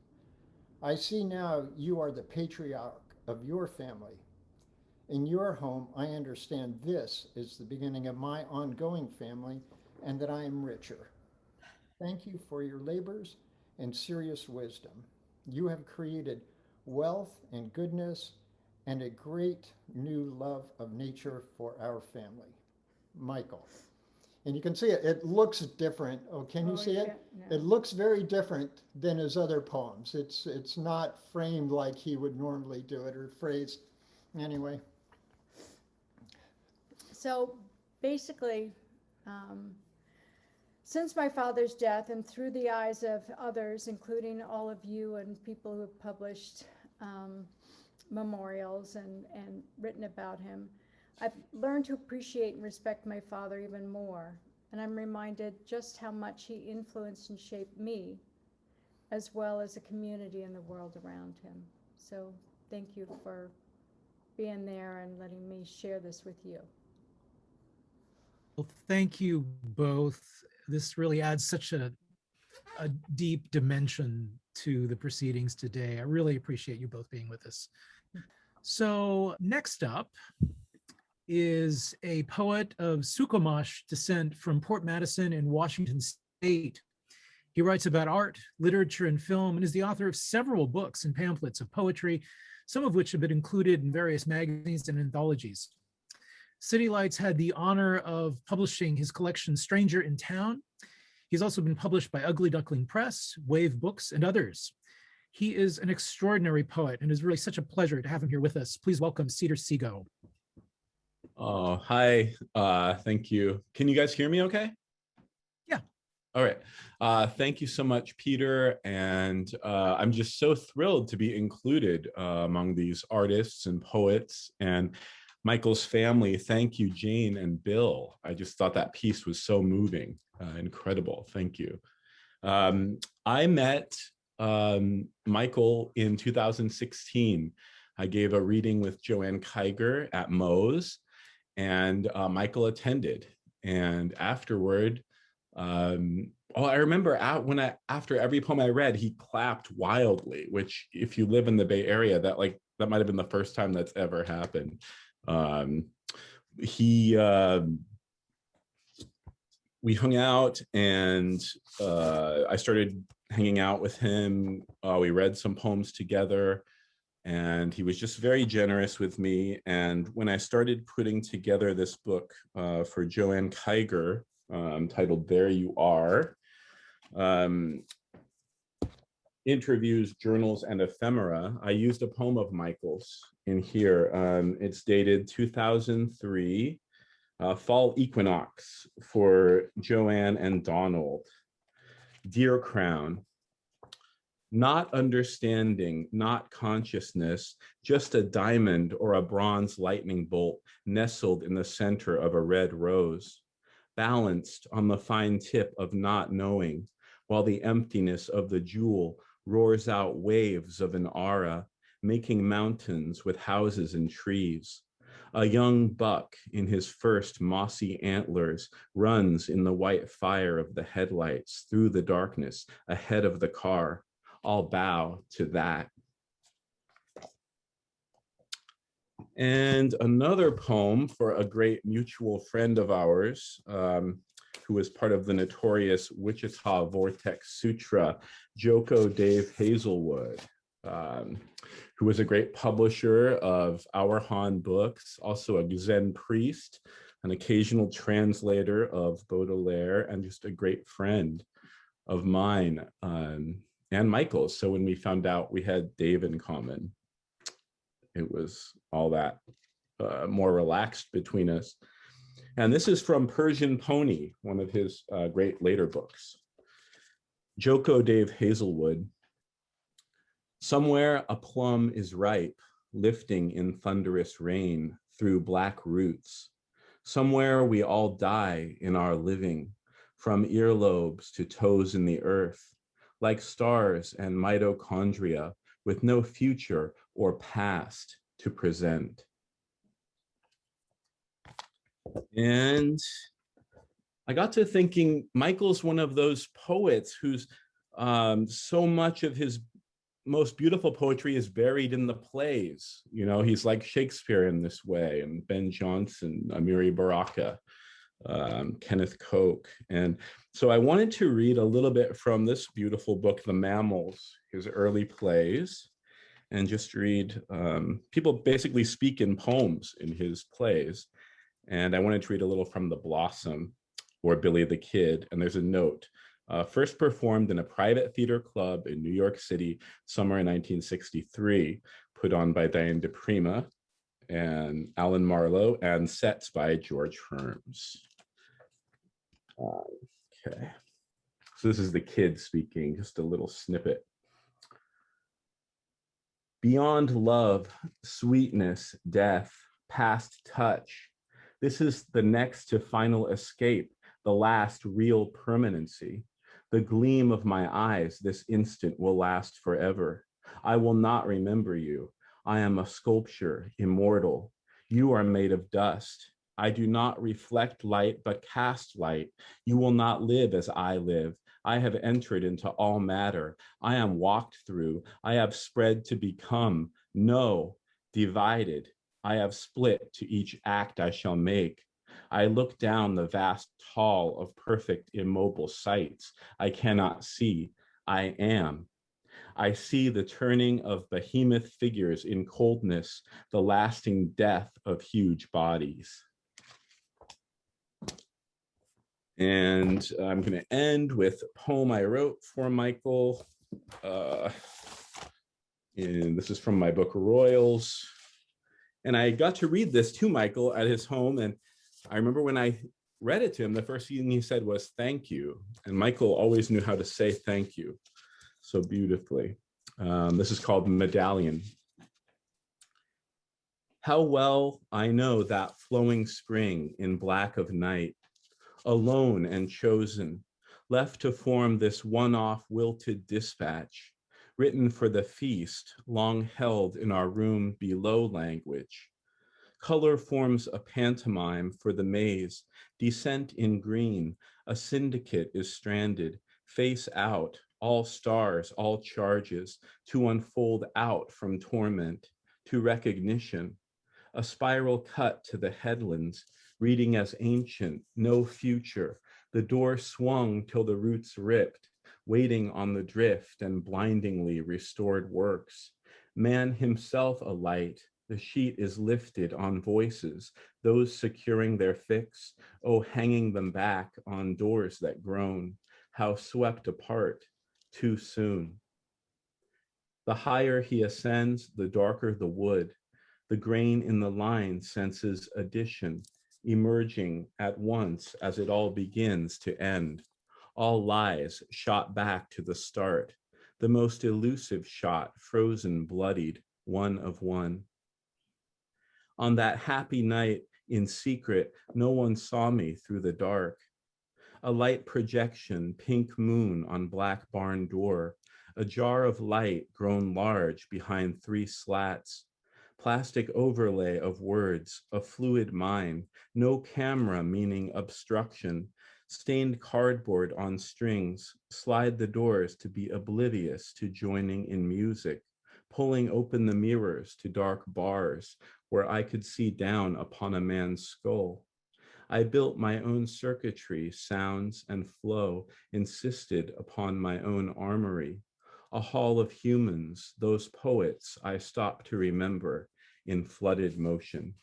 I see now you are the patriarch of your family. In your home, I understand this is the beginning of my ongoing family and that I am richer. Thank you for your labors and serious wisdom. You have created wealth and goodness and a great new love of nature for our family. Michael. And you can see it, it looks different. Oh, can you see it?
No.
It looks very different than his other poems. It's not framed like he would normally do it or phrased. Anyway.
So basically, since my father's death and through the eyes of others, including all of you and people who have published memorials and written about him, I've learned to appreciate and respect my father even more. And I'm reminded just how much he influenced and shaped me, as well as the community and the world around him. So thank you for being there and letting me share this with you.
Well, thank you both. This really adds such a deep dimension to the proceedings today. I really appreciate you both being with us. So next up is a poet of Suquamish descent from Port Madison in Washington State. He writes about art, literature, and film, and is the author of several books and pamphlets of poetry, some of which have been included in various magazines and anthologies. City Lights had the honor of publishing his collection Stranger in Town. He's also been published by Ugly Duckling Press, Wave Books, and others. He is an extraordinary poet, and it's really such a pleasure to have him here with us. Please welcome Cedar Sigo.
Oh, hi. Thank you. Can you guys hear me okay?
Yeah.
All right. Thank you so much, Peter. And I'm just so thrilled to be included among these artists and poets and Michael's family. Thank you, Jane and Bill. I just thought that piece was so moving. Incredible. Thank you. I met Michael in 2016. I gave a reading with Joanne Kaiser at Moe's, and Michael attended. And afterward, I remember after every poem I read, he clapped wildly, which if you live in the Bay Area, that might have been the first time that's ever happened. We hung out, and I started hanging out with him. We read some poems together, and he was just very generous with me. And when I started putting together this book for Joanne Kaiser, titled There You Are, Interviews, Journals, and Ephemera, I used a poem of Michael's in here. It's dated 2003, Fall Equinox, for Joanne and Donald. Dear Crown, not understanding, not consciousness, just a diamond or a bronze lightning bolt nestled in the center of a red rose, balanced on the fine tip of not knowing, while the emptiness of the jewel roars out waves of an aura, making mountains with houses and trees. A young buck in his first mossy antlers runs in the white fire of the headlights through the darkness ahead of the car. I'll bow to that. And another poem for a great mutual friend of ours, who was part of the notorious Wichita Vortex Sutra, Joko Dave Hazelwood, who was a great publisher of Our Han books, also a Zen priest, an occasional translator of Baudelaire, and just a great friend of mine and Michael's. So when we found out we had Dave in common, it was all that more relaxed between us. And this is from Persian Pony, one of his great later books. Joko Dave Hazelwood. Somewhere a plum is ripe, lifting in thunderous rain through black roots. Somewhere we all die in our living, from earlobes to toes in the earth, like stars and mitochondria with no future or past to present. And I got to thinking, Michael's one of those poets who's so much of his most beautiful poetry is buried in the plays. You know, he's like Shakespeare in this way, and Ben Jonson, Amiri Baraka, Kenneth Koch. And so I wanted to read a little bit from this beautiful book, The Mammals, his early plays, and just read, people basically speak in poems in his plays. And I wanted to read a little from The Blossom, or Billy the Kid, and there's a note. First performed in a private theater club in New York City, summer in 1963, put on by Diane DePrima and Alan Marlowe, and sets by George Herms. Okay, so this is the kid speaking, just a little snippet. Beyond love, sweetness, death, past touch, this is the next to final escape, the last real permanency. The gleam of my eyes this instant will last forever. I will not remember you. I am a sculpture, immortal. You are made of dust. I do not reflect light, but cast light. You will not live as I live. I have entered into all matter. I am walked through. I have spread to become. No, divided. I have split to each act I shall make. I look down the vast hall of perfect immobile sights. I cannot see. I am. I see the turning of behemoth figures in coldness, the lasting death of huge bodies. And I'm going to end with a poem I wrote for Michael. And this is from my book, Royals. And I got to read this to Michael at his home. And I remember when I read it to him, the first thing he said was, thank you. And Michael always knew how to say thank you so beautifully. This is called Medallion. How well I know that flowing spring in black of night, alone and chosen, left to form this one-off wilted dispatch, written for the feast, long held in our room below language. Color forms a pantomime for the maze, descent in green, a syndicate is stranded, face out, all stars, all charges, to unfold out from torment, to recognition, a spiral cut to the headlands, reading as ancient, no future, the door swung till the roots ripped, waiting on the drift and blindingly restored works. Man himself a light, the sheet is lifted on voices, those securing their fix, oh, hanging them back on doors that groan, how swept apart too soon. The higher he ascends, the darker the wood. The grain in the line senses addition, emerging at once as it all begins to end. All lies shot back to the start, the most elusive shot, frozen, bloodied, one of one. On that happy night, in secret, no one saw me through the dark. A light projection, pink moon on black barn door, a jar of light grown large behind 3 slats, plastic overlay of words, a fluid mind, no camera meaning obstruction, stained cardboard on strings, slide the doors to be oblivious to joining in music, pulling open the mirrors to dark bars where I could see down upon a man's skull. I built my own circuitry, sounds and flow, insisted upon my own armory, a hall of humans, those poets I stopped to remember in flooded motion.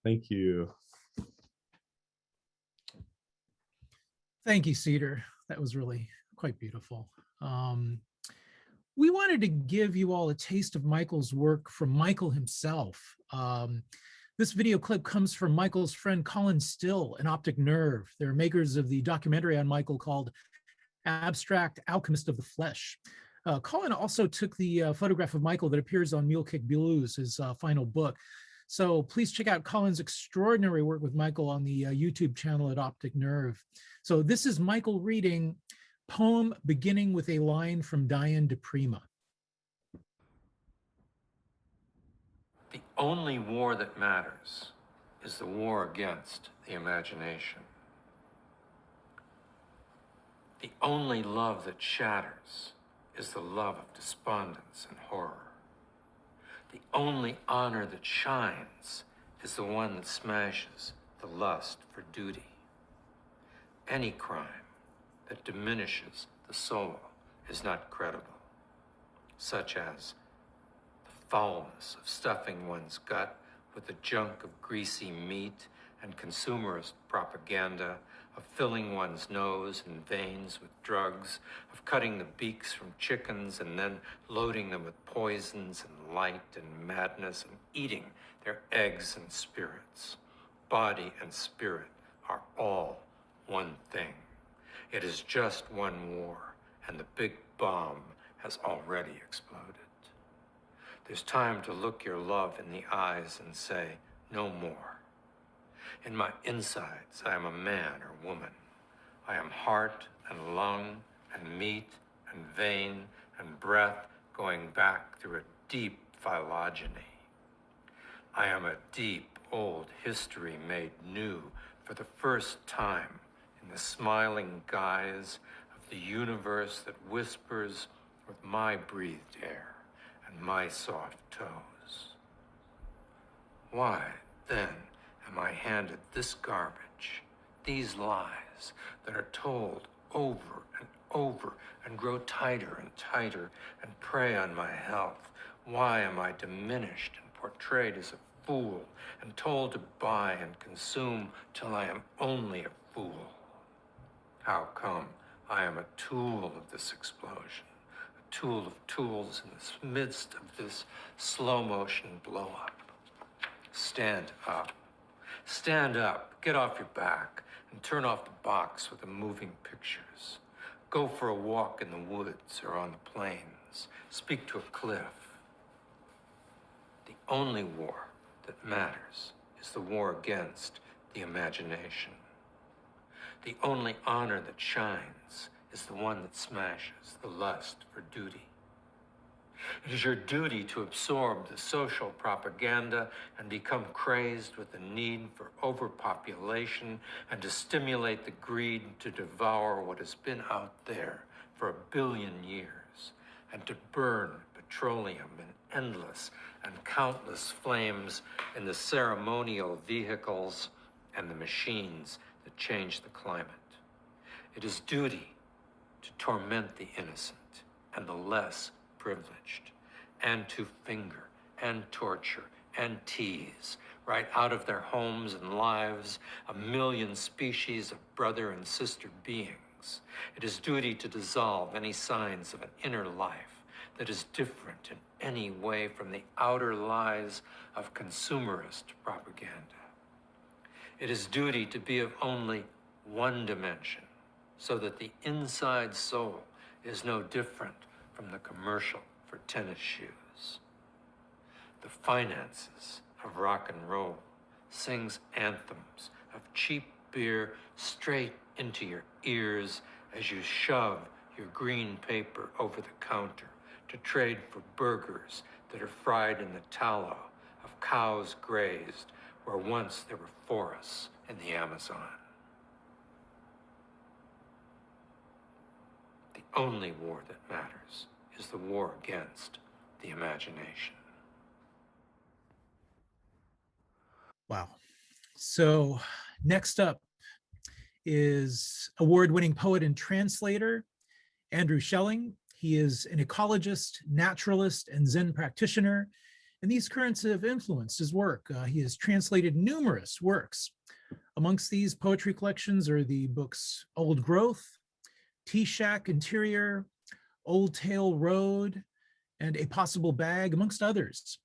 Thank you.
Thank you, Cedar. That was really quite beautiful. We wanted to give you all a taste of Michael's work from Michael himself. This video clip comes from Michael's friend Colin Still and Optic Nerve. They're makers of the documentary on Michael called Abstract Alchemist of the Flesh. Colin also took the photograph of Michael that appears on Mule Kick Blues, his final book. So please check out Colin's extraordinary work with Michael on the YouTube channel at Optic Nerve. So this is Michael reading poem beginning with a line from Diane de Prima.
The only war that matters is the war against the imagination. The only love that shatters is the love of despondence and horror. The only honor that shines is the one that smashes the lust for duty. Any crime that diminishes the soul is not credible, such as the foulness of stuffing one's gut with the junk of greasy meat and consumerist propaganda, of filling one's nose and veins with drugs, of cutting the beaks from chickens and then loading them with poisons and light and madness and eating their eggs and spirits. Body and spirit are all one thing. It is just one war, and the big bomb has already exploded. There's time to look your love in the eyes and say, no more. In my insides, I am a man or woman. I am heart and lung and meat and vein and breath going back through a deep phylogeny. I am a deep old history made new for the first time in the smiling guise of the universe that whispers with my breathed air and my soft toes. Why, then, am I handed this garbage, these lies that are told over and over and grow tighter and tighter and prey on my health? Why am I diminished and portrayed as a fool and told to buy and consume till I am only a fool? How come I am a tool of this explosion, a tool of tools in the midst of this slow motion blow up? Stand up. Stand up, get off your back, and turn off the box with the moving pictures. Go for a walk in the woods or on the plains. Speak to a cliff. The only war that matters is the war against the imagination. The only honor that shines is the one that smashes the lust for duty. It is your duty to absorb the social propaganda and become crazed with the need for overpopulation and to stimulate the greed to devour what has been out there for 1 billion years and to burn petroleum in endless and countless flames in the ceremonial vehicles and the machines that change the climate. It is duty to torment the innocent and the less privileged, and to finger and torture and tease right out of their homes and lives 1 million species of brother and sister beings. It is duty to dissolve any signs of an inner life that is different in any way from the outer lies of consumerist propaganda. It is duty to be of only one dimension, so that the inside soul is no different from the commercial for tennis shoes. The finances of rock and roll sings anthems of cheap beer straight into your ears as you shove your green paper over the counter to trade for burgers that are fried in the tallow of cows grazed where once there were forests in the Amazon. The only war that matters is the war against the imagination.
Wow. So next up is award-winning poet and translator, Andrew Schelling. He is an ecologist, naturalist, and Zen practitioner, and these currents have influenced his work. He has translated numerous works. Amongst these poetry collections are the books Old Growth, Tea Shack Interior, Old Tail Road, and A Possible Bag, amongst others.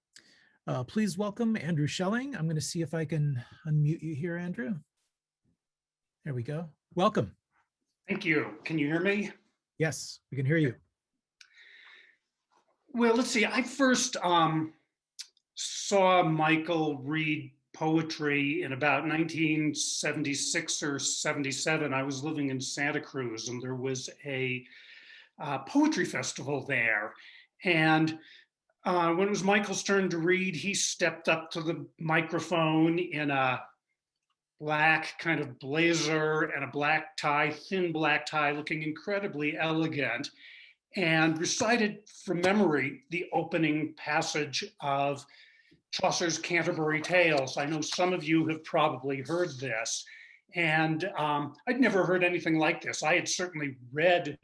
Please welcome Andrew Schelling. I'm going to see if I can unmute you here, Andrew. There we go. Welcome.
Thank you. Can you hear me?
Yes, we can hear you.
Well, let's see. I first saw Michael read poetry in about 1976 or 77. I was living in Santa Cruz, and there was a poetry festival there. And when it was Michael's turn to read, he stepped up to the microphone in a black kind of blazer and a black tie, thin black tie, looking incredibly elegant, and recited from memory the opening passage of Chaucer's Canterbury Tales. I know some of you have probably heard this, and I'd never heard anything like this. I had certainly read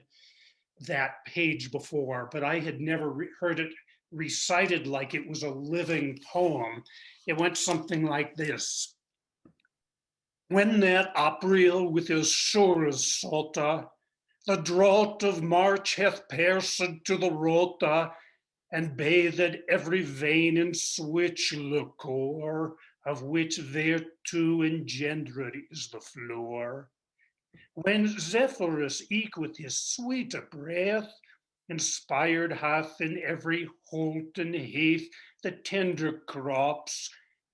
that page before, but I had never heard it recited like it was a living poem. It went something like this. When that April with his shores salta, the drought of March hath pierced to the rota, and bathed every vein in switch liquor, of which thereto engendered is the floor. When Zephyrus eke with his sweet breath inspired hath in every holt and heath the tender crops,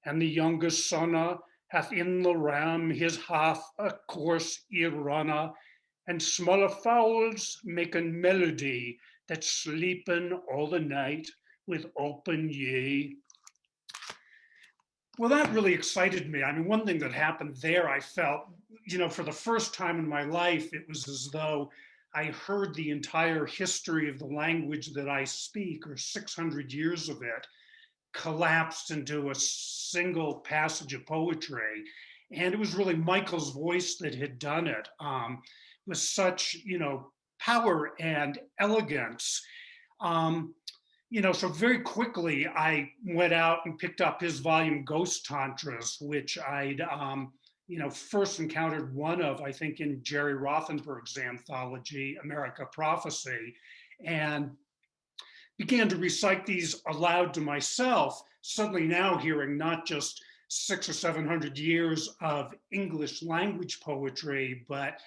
and the youngest sonne hath in the ram his half a course irunna, and smaller fowls making melody that sleepen all the night with open ye. Well, that really excited me. I mean, one thing that happened there, I felt, for the first time in my life, it was as though I heard the entire history of the language that I speak, or 600 years of it, collapsed into a single passage of poetry. And it was really Michael's voice that had done it with such, power and elegance. So very quickly I went out and picked up his volume Ghost Tantras, which I'd, first encountered one of, I think, in Jerry Rothenberg's anthology, America Prophecy, and began to recite these aloud to myself, suddenly now hearing not just 600 or 700 years of English language poetry, but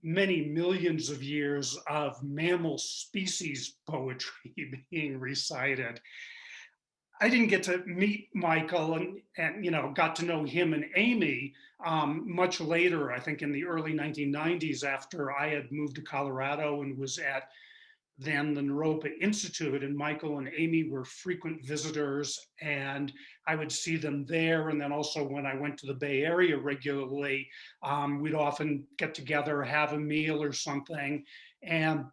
many millions of years of mammal species poetry being recited. I didn't get to meet Michael and got to know him and Amy much later, I think in the early 1990s, after I had moved to Colorado and was at then the Naropa Institute, and Michael and Amy were frequent visitors, and I would see them there. And then also when I went to the Bay Area regularly, we'd often get together, have a meal or something. And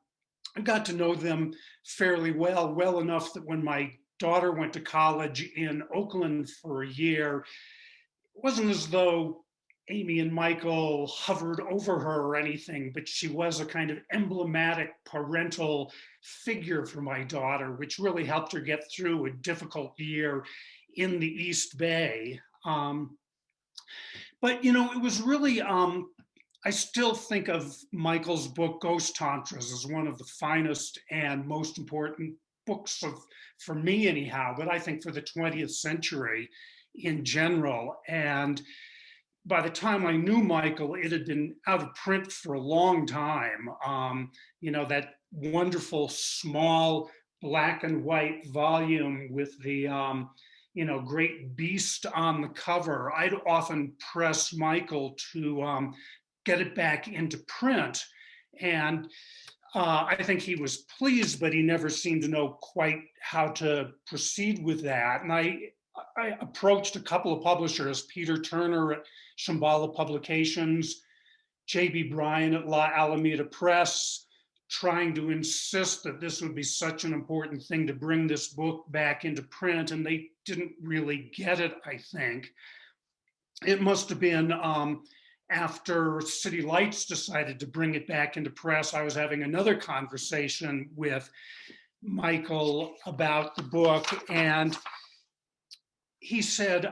I got to know them fairly well enough that when my daughter went to college in Oakland for a year, it wasn't as though Amy and Michael hovered over her or anything, but she was a kind of emblematic parental figure for my daughter, which really helped her get through a difficult year in the East Bay. But it was really, I still think of Michael's book, Ghost Tantras, as one of the finest and most important books for me anyhow, but I think for the 20th century in general. And by the time I knew Michael, it had been out of print for a long time. That wonderful small black and white volume with the, great beast on the cover. I'd often press Michael to get it back into print. And I think he was pleased, but he never seemed to know quite how to proceed with that. And I approached a couple of publishers, Peter Turner at Shambhala Publications, J.B. Bryan at La Alameda Press, trying to insist that this would be such an important thing to bring this book back into print, and they didn't really get it, I think. It must have been after City Lights decided to bring it back into press. I was having another conversation with Michael about the book, and he said,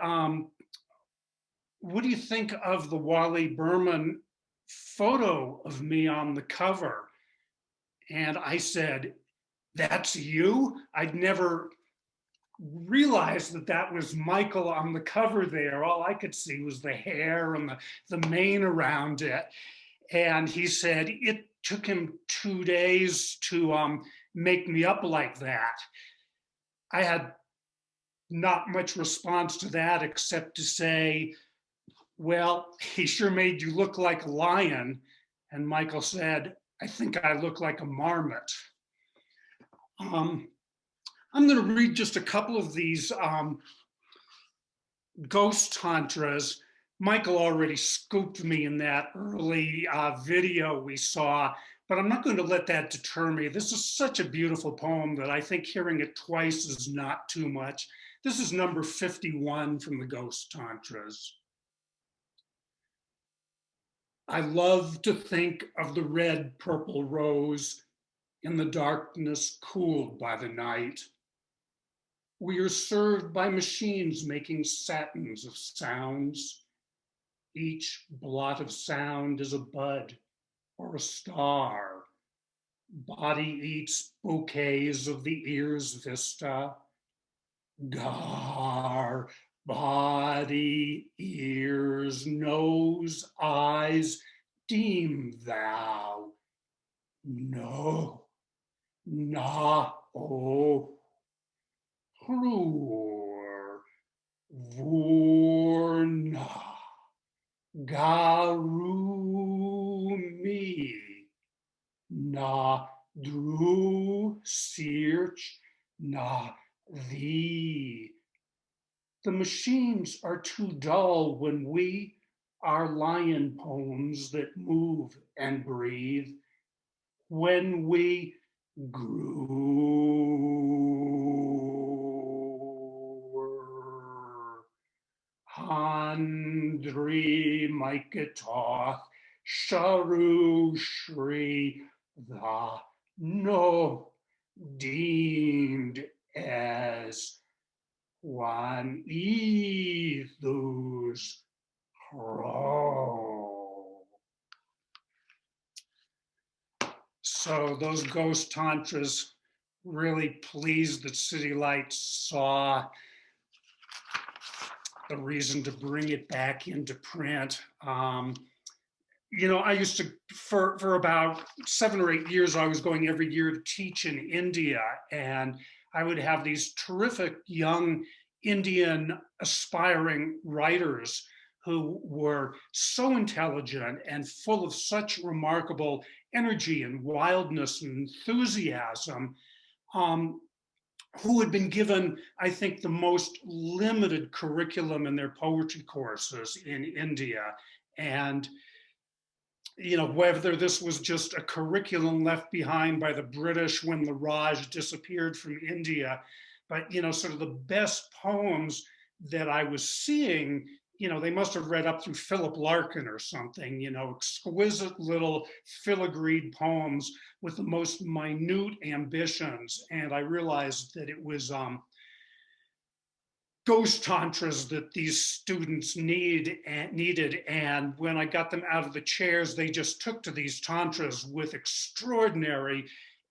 what do you think of the Wally Berman photo of me on the cover? And I said, that's you? I'd never realized that that was Michael on the cover there. All I could see was the hair and the mane around it. And he said it took him 2 days to make me up like that. I had not much response to that except to say, well, he sure made you look like a lion. And Michael said, I think I look like a marmot. I'm going to read just a couple of these ghost tantras. Michael already scooped me in that early video we saw, but I'm not going to let that deter me. This is such a beautiful poem that I think hearing it twice is not too much. This is number 51 from the Ghost Tantras. I love to think of the red purple rose in the darkness cooled by the night. We are served by machines making satins of sounds. Each blot of sound is a bud or a star. Body eats bouquets of the ear's vista. Gar, body, ears, nose, eyes, deem thou. No, na, oh, hrur, vorna, garu, me, na, dru, search, na, thee. The machines are too dull when we are lion poems that move and breathe. When we grew. Handri Maikatoth, Sharu Shri, the no deemed as one ethos crow. So those ghost tantras really pleased that City Lights saw the reason to bring it back into print. You know, I used to, for about 7 or 8 years, I was going every year to teach in India, and I would have these terrific young Indian aspiring writers who were so intelligent and full of such remarkable energy and wildness and enthusiasm, who had been given, I think, the most limited curriculum in their poetry courses in India. And you know, whether this was just a curriculum left behind by the British when the Raj disappeared from India, but, you know, sort of the best poems that I was seeing, you know, they must have read up through Philip Larkin or something, you know, exquisite little filigreed poems with the most minute ambitions. And I realized that it was ghost tantras that these students needed. And when I got them out of the chairs, they just took to these tantras with extraordinary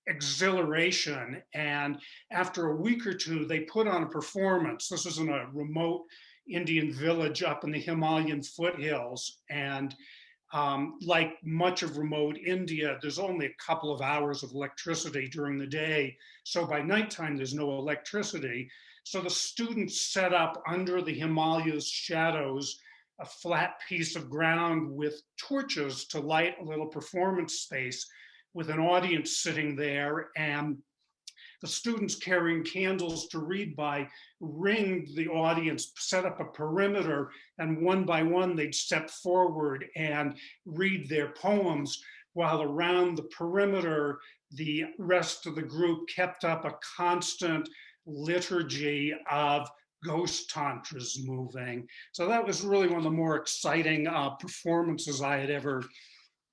exhilaration. And after a week or two, they put on a performance. This was in a remote Indian village up in the Himalayan foothills. And like much of remote India, there's only a couple of hours of electricity during the day. So by nighttime, there's no electricity. So the students set up under the Himalayas shadows a flat piece of ground with torches to light a little performance space with an audience sitting there, and the students carrying candles to read by ringed the audience, set up a perimeter, and one by one they'd step forward and read their poems, while around the perimeter, the rest of the group kept up a constant liturgy of ghost tantras moving. So that was really one of the more exciting performances I had ever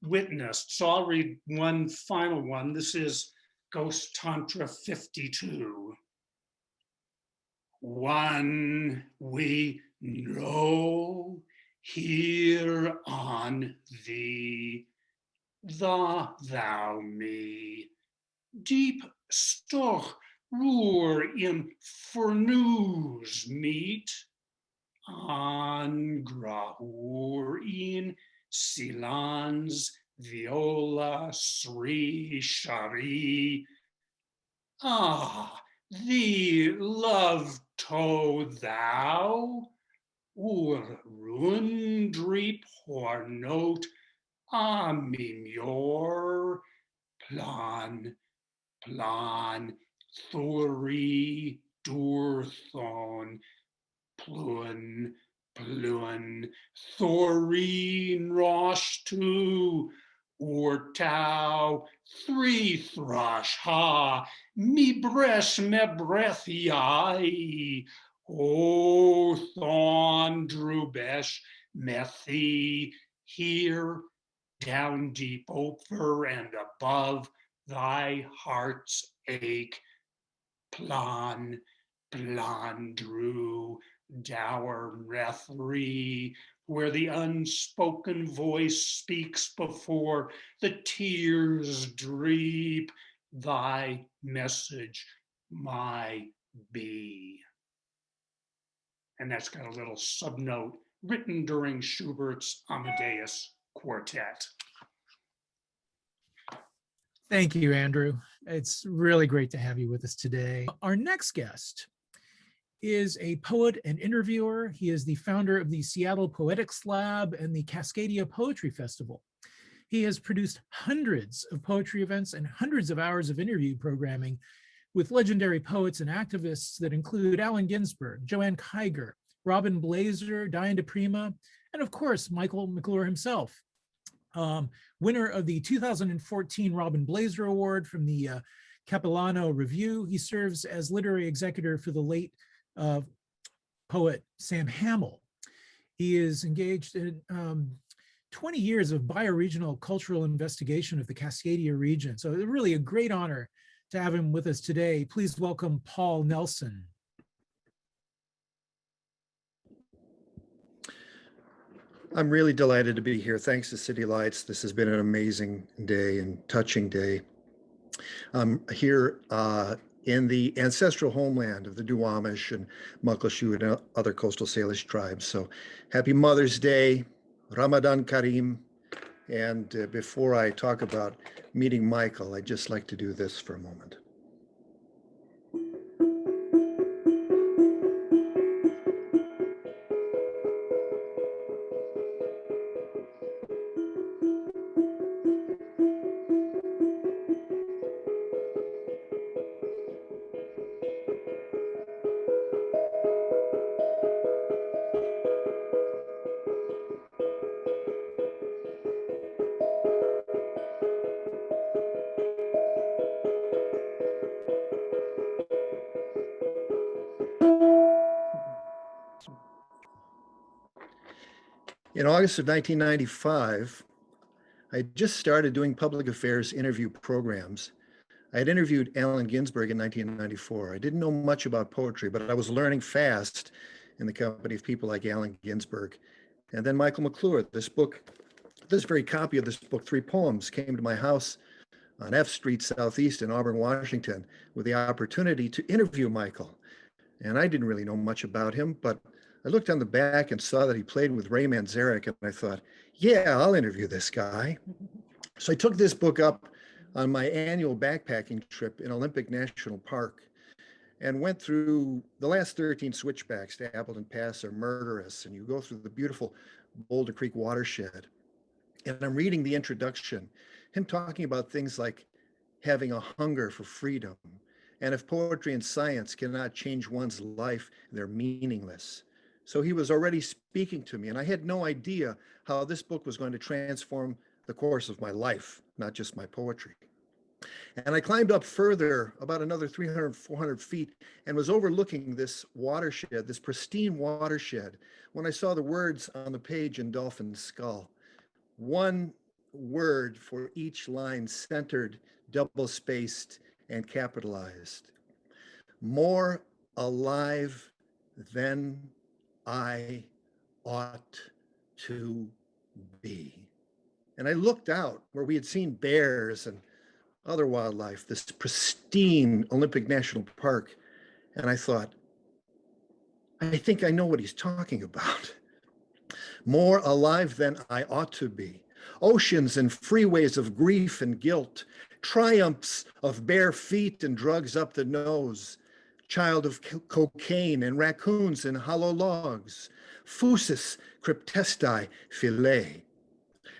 witnessed. So I'll read one final one. This is Ghost Tantra 52. One we know here on thee, thou me, deep stoch roer in fornoes meet, an grahur in silans viola sri shari. Ah, thee love to thou, ur rundrip hor note, mimyor plan thuri durthon plun thorin rosh tu or tau three thrush ha mi bresh me breathiai o thon drubesh methi here down deep over and above thy heart's ache, plan drew dour rethri, where the unspoken voice speaks before the tears dreep, thy message my be. And that's got a little subnote written during Schubert's Amadeus Quartet.
Thank you, Andrew. It's really great to have you with us today. Our next guest is a poet and interviewer. He is the founder of the Seattle Poetics Lab and the Cascadia Poetry Festival. He has produced hundreds of poetry events and hundreds of hours of interview programming with legendary poets and activists that include Allen Ginsberg, Joanne Kaiser, Robin Blazer, Diane DePrima, and of course, Michael McClure himself. Winner of the 2014 Robin Blazer Award from the Capilano Review. He serves as literary executor for the late poet Sam Hamill. He is engaged in 20 years of bioregional cultural investigation of the Cascadia region. So really a great honor to have him with us today. Please welcome Paul Nelson.
I'm really delighted to be here. Thanks to City Lights. This has been an amazing day and touching day. I'm here in the ancestral homeland of the Duwamish and Muckleshoot and other coastal Salish tribes. So happy Mother's Day, Ramadan Kareem. And before I talk about meeting Michael, I'd just like to do this for a moment. In August of 1995, I just started doing public affairs interview programs. I had interviewed Allen Ginsberg in 1994. I didn't know much about poetry, but I was learning fast in the company of people like Allen Ginsberg. And then Michael McClure, this very copy of this book, 3 poems, came to my house on F Street Southeast in Auburn, Washington, with the opportunity to interview Michael. And I didn't really know much about him, but I looked on the back and saw that he played with Ray Manzarek, and I thought, yeah, I'll interview this guy. So I took this book up on my annual backpacking trip in Olympic National Park and went through the last 13 switchbacks to Appleton Pass are murderous, and you go through the beautiful Boulder Creek watershed. And I'm reading the introduction, him talking about things like having a hunger for freedom. And if poetry and science cannot change one's life, they're meaningless. So he was already speaking to me, and I had no idea how this book was going to transform the course of my life, not just my poetry. And I climbed up further, about another 300, 400 feet, and was overlooking this watershed, this pristine watershed, when I saw the words on the page in Dolphin Skull. One word for each line, centered, double-spaced, and capitalized. More alive than I ought to be. And I looked out where we had seen bears and other wildlife, this pristine Olympic National Park, and I thought, I think I know what he's talking about. More alive than I ought to be. Oceans and freeways of grief and guilt, triumphs of bare feet and drugs up the nose, child of cocaine and raccoons and hollow logs, fusus cryptesti filet.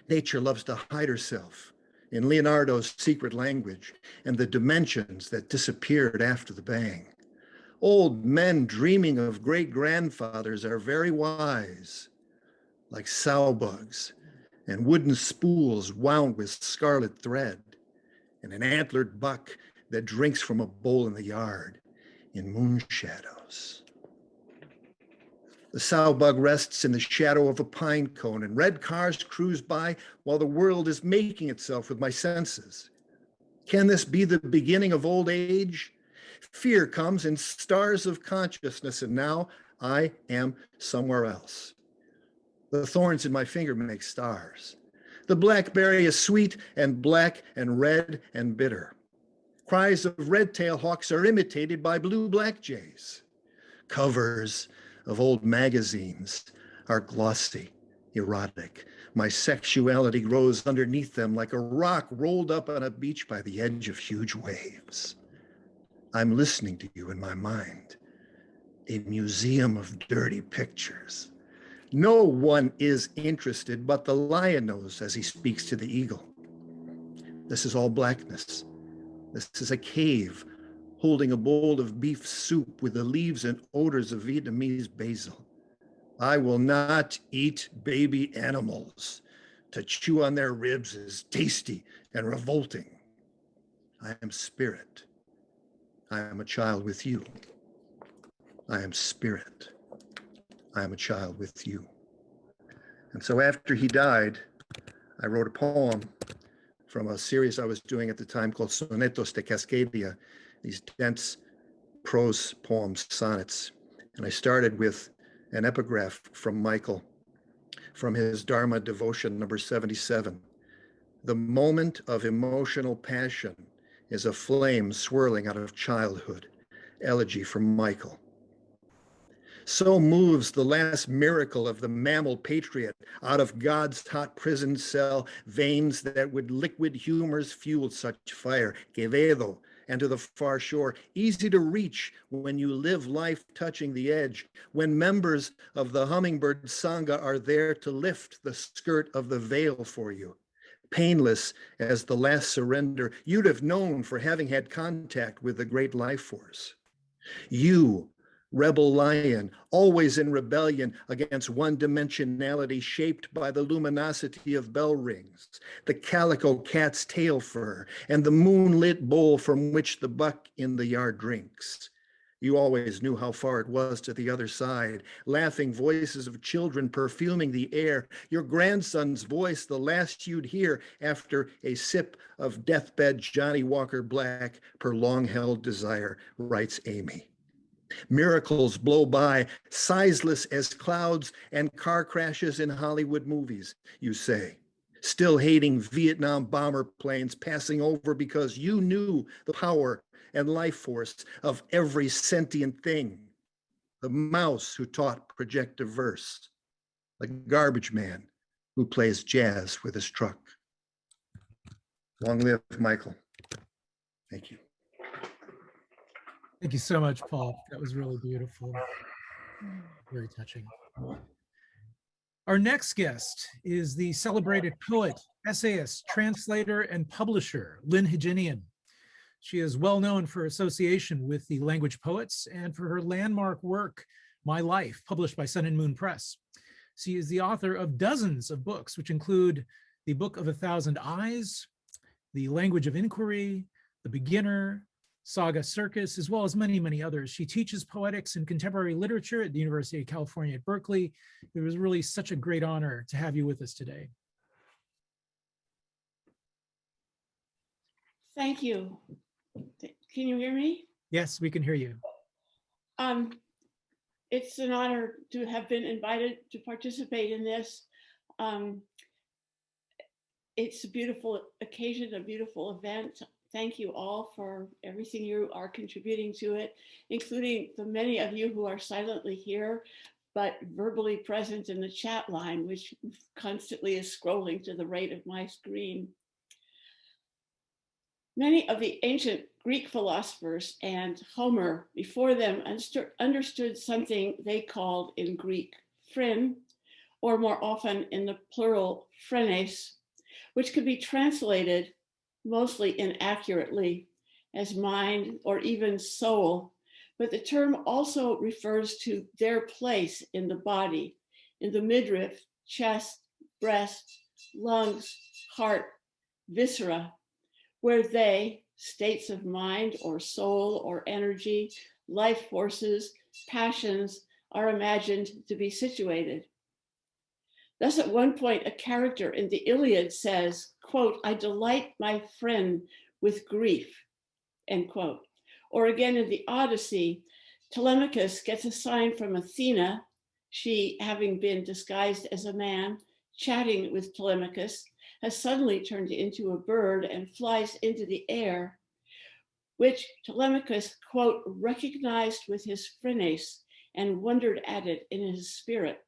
Nature loves to hide herself in Leonardo's secret language and the dimensions that disappeared after the bang. Old men dreaming of great-grandfathers are very wise, like sow bugs and wooden spools wound with scarlet thread, and an antlered buck that drinks from a bowl in the yard in moon shadows. The sow bug rests in the shadow of a pine cone, and red cars cruise by while the world is making itself with my senses. Can this be the beginning of old age? Fear comes in stars of consciousness, and now I am somewhere else. The thorns in my finger make stars. The blackberry is sweet and black and red and bitter. Cries of red-tailed hawks are imitated by blue blackjays. Covers of old magazines are glossy, erotic. My sexuality grows underneath them like a rock rolled up on a beach by the edge of huge waves. I'm listening to you in my mind, a museum of dirty pictures. No one is interested, but the lion knows as he speaks to the eagle. This is all blackness. This is a cave holding a bowl of beef soup with the leaves and odors of Vietnamese basil. I will not eat baby animals. To chew on their ribs is tasty and revolting. I am spirit. I am a child with you. I am spirit. I am a child with you. And so after he died, I wrote a poem from a series I was doing at the time called Sonetos de Cascadia, these dense prose poems, sonnets. And I started with an epigraph from Michael, from his Dharma devotion number 77. The moment of emotional passion is a flame swirling out of childhood. Elegy from Michael. So moves the last miracle of the mammal patriot out of God's hot prison cell, veins that with liquid humors fueled such fire. Quevedo, and to the far shore, easy to reach when you live life touching the edge, when members of the hummingbird sangha are there to lift the skirt of the veil for you. Painless as the last surrender you'd have known for having had contact with the great life force. You, rebel lion, always in rebellion against one-dimensionality shaped by the luminosity of bell rings, the calico cat's tail fur, and the moonlit bowl from which the buck in the yard drinks. You always knew how far it was to the other side, laughing voices of children perfuming the air, your grandson's voice the last you'd hear after a sip of deathbed Johnny Walker Black per long-held desire, writes Amy. Miracles blow by, sizeless as clouds and car crashes in Hollywood movies, you say. Still hating Vietnam bomber planes passing over because you knew the power and life force of every sentient thing. The mouse who taught projective verse, the garbage man who plays jazz with his truck. Long live Michael. Thank you.
Thank you so much, Paul. That was really beautiful. Very touching. Our next guest is the celebrated poet, essayist, translator, and publisher, Hejinian. She is well known for association with the language poets and for her landmark work, My Life, published by Sun and Moon Press. She is the author of dozens of books, which include The Book of a Thousand Eyes, The Language of Inquiry, The Beginner, Saga Circus, as well as many, many others. She teaches poetics and contemporary literature at the University of California at Berkeley. It was really such a great honor to have you with us today.
Thank you. Can you hear me?
Yes, we can hear you.
It's an honor to have been invited to participate in this. It's a beautiful occasion, a beautiful event. Thank you all for everything you are contributing to it, including the many of you who are silently here, but verbally present in the chat line, which constantly is scrolling to the right of my screen. Many of the ancient Greek philosophers and Homer before them understood something they called in Greek phrin, or more often in the plural phrenes, which could be translated mostly inaccurately as mind or even soul, but the term also refers to their place in the body, in the midriff, chest, breast, lungs, heart, viscera, where they, states of mind or soul or energy, life forces, passions, are imagined to be situated. Thus, at one point, a character in the Iliad says, quote, "I delight my friend with grief," end quote. Or again in the Odyssey, Telemachus gets a sign from Athena, she having been disguised as a man, chatting with Telemachus, has suddenly turned into a bird and flies into the air, which Telemachus, quote, recognized with his phrenes and wondered at it in his spirit,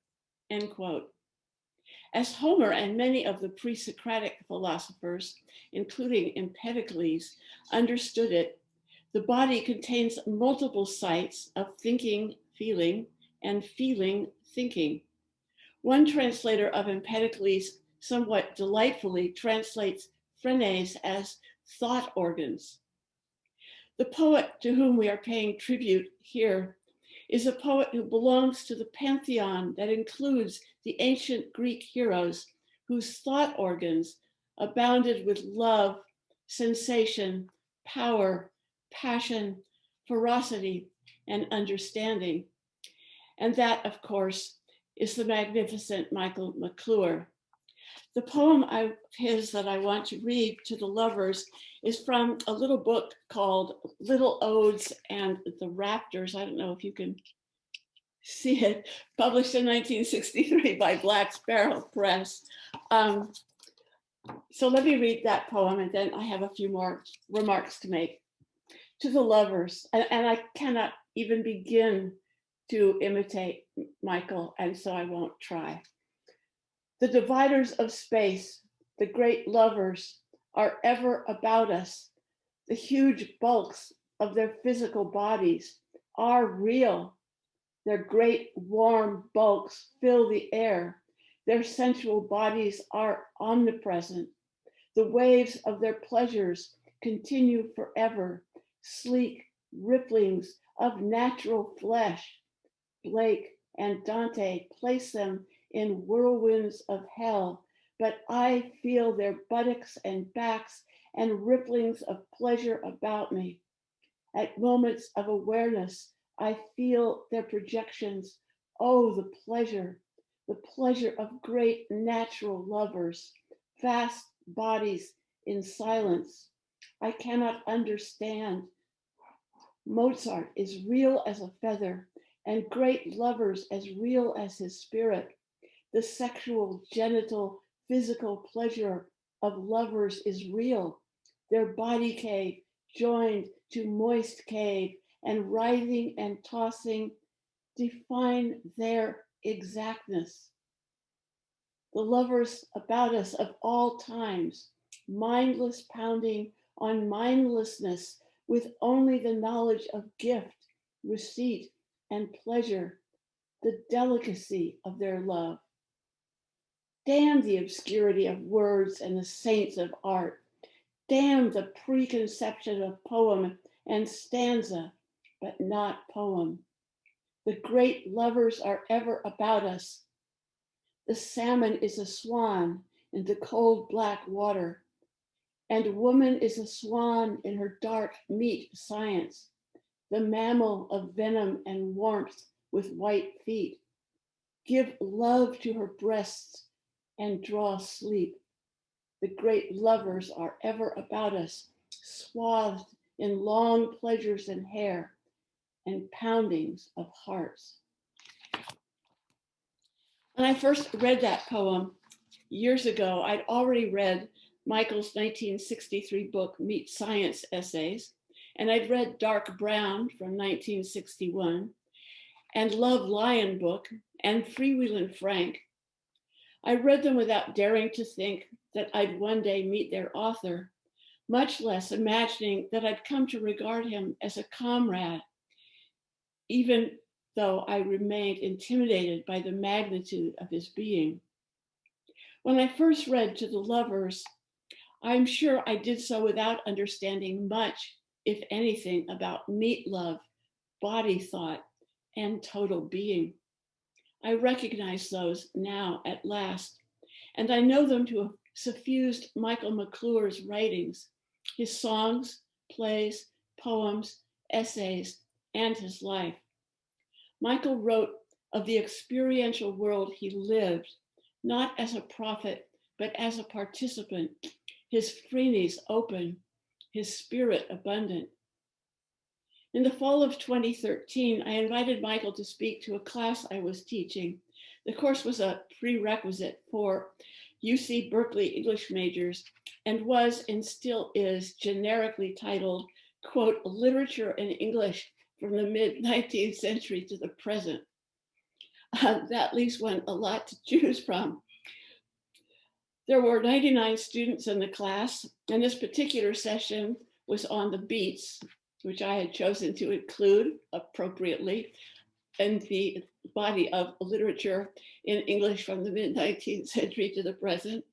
end quote. As Homer and many of the pre-Socratic philosophers, including Empedocles, understood it, the body contains multiple sites of thinking, feeling, and feeling, thinking. One translator of Empedocles somewhat delightfully translates phrenes as thought organs. The poet to whom we are paying tribute here is a poet who belongs to the pantheon that includes the ancient Greek heroes whose thought organs abounded with love, sensation, power, passion, ferocity, and understanding. And that, of course, is the magnificent Michael McClure. The poem of his that I want to read to the lovers is from a little book called Little Odes and the Raptors. I don't know if you can see it, published in 1963 by Black Sparrow Press. So let me read that poem and then I have a few more remarks to make. To the lovers, and I cannot even begin to imitate Michael, and so I won't try. The dividers of space, the great lovers, are ever about us. The huge bulks of their physical bodies are real. Their great warm bulks fill the air. Their sensual bodies are omnipresent. The waves of their pleasures continue forever. Sleek ripplings of natural flesh. Blake and Dante place them in whirlwinds of hell, but I feel their buttocks and backs and ripplings of pleasure about me. At moments of awareness, I feel their projections. Oh, the pleasure of great natural lovers, vast bodies in silence. I cannot understand. Mozart is real as a feather, and great lovers as real as his spirit. The sexual, genital, physical pleasure of lovers is real. Their body cave joined to moist cave and writhing and tossing define their exactness. The lovers about us of all times, mindless pounding on mindlessness with only the knowledge of gift, receipt, and pleasure, the delicacy of their love. Damn the obscurity of words and the saints of art. Damn the preconception of poem and stanza, but not poem. The great lovers are ever about us. The salmon is a swan in the cold black water, and woman is a swan in her dark meat science, the mammal of venom and warmth with white feet. Give love to her breasts and draw sleep. The great lovers are ever about us, swathed in long pleasures and hair and poundings of hearts. When I first read that poem years ago, I'd already read Michael's 1963 book, Meat Science Essays, and I'd read Dark Brown from 1961, and Love Lion book, and Freewheelin' Frank. I read them without daring to think that I'd one day meet their author, much less imagining that I'd come to regard him as a comrade, even though I remained intimidated by the magnitude of his being. When I first read To the Lovers, I'm sure I did so without understanding much, if anything, about meat love, body thought, and total being. I recognize those now at last, and I know them to have suffused Michael McClure's writings, his songs, plays, poems, essays, and his life. Michael wrote of the experiential world he lived, not as a prophet, but as a participant, his phrenes open, his spirit abundant. In the fall of 2013, I invited Michael to speak to a class I was teaching. The course was a prerequisite for UC Berkeley English majors and was and still is generically titled, quote, Literature in English from the mid-19th century to the present. That leaves one a lot to choose from. There were 99 students in the class, and this particular session was on the beats, which I had chosen to include appropriately in the body of literature in English from the mid-19th century to the present.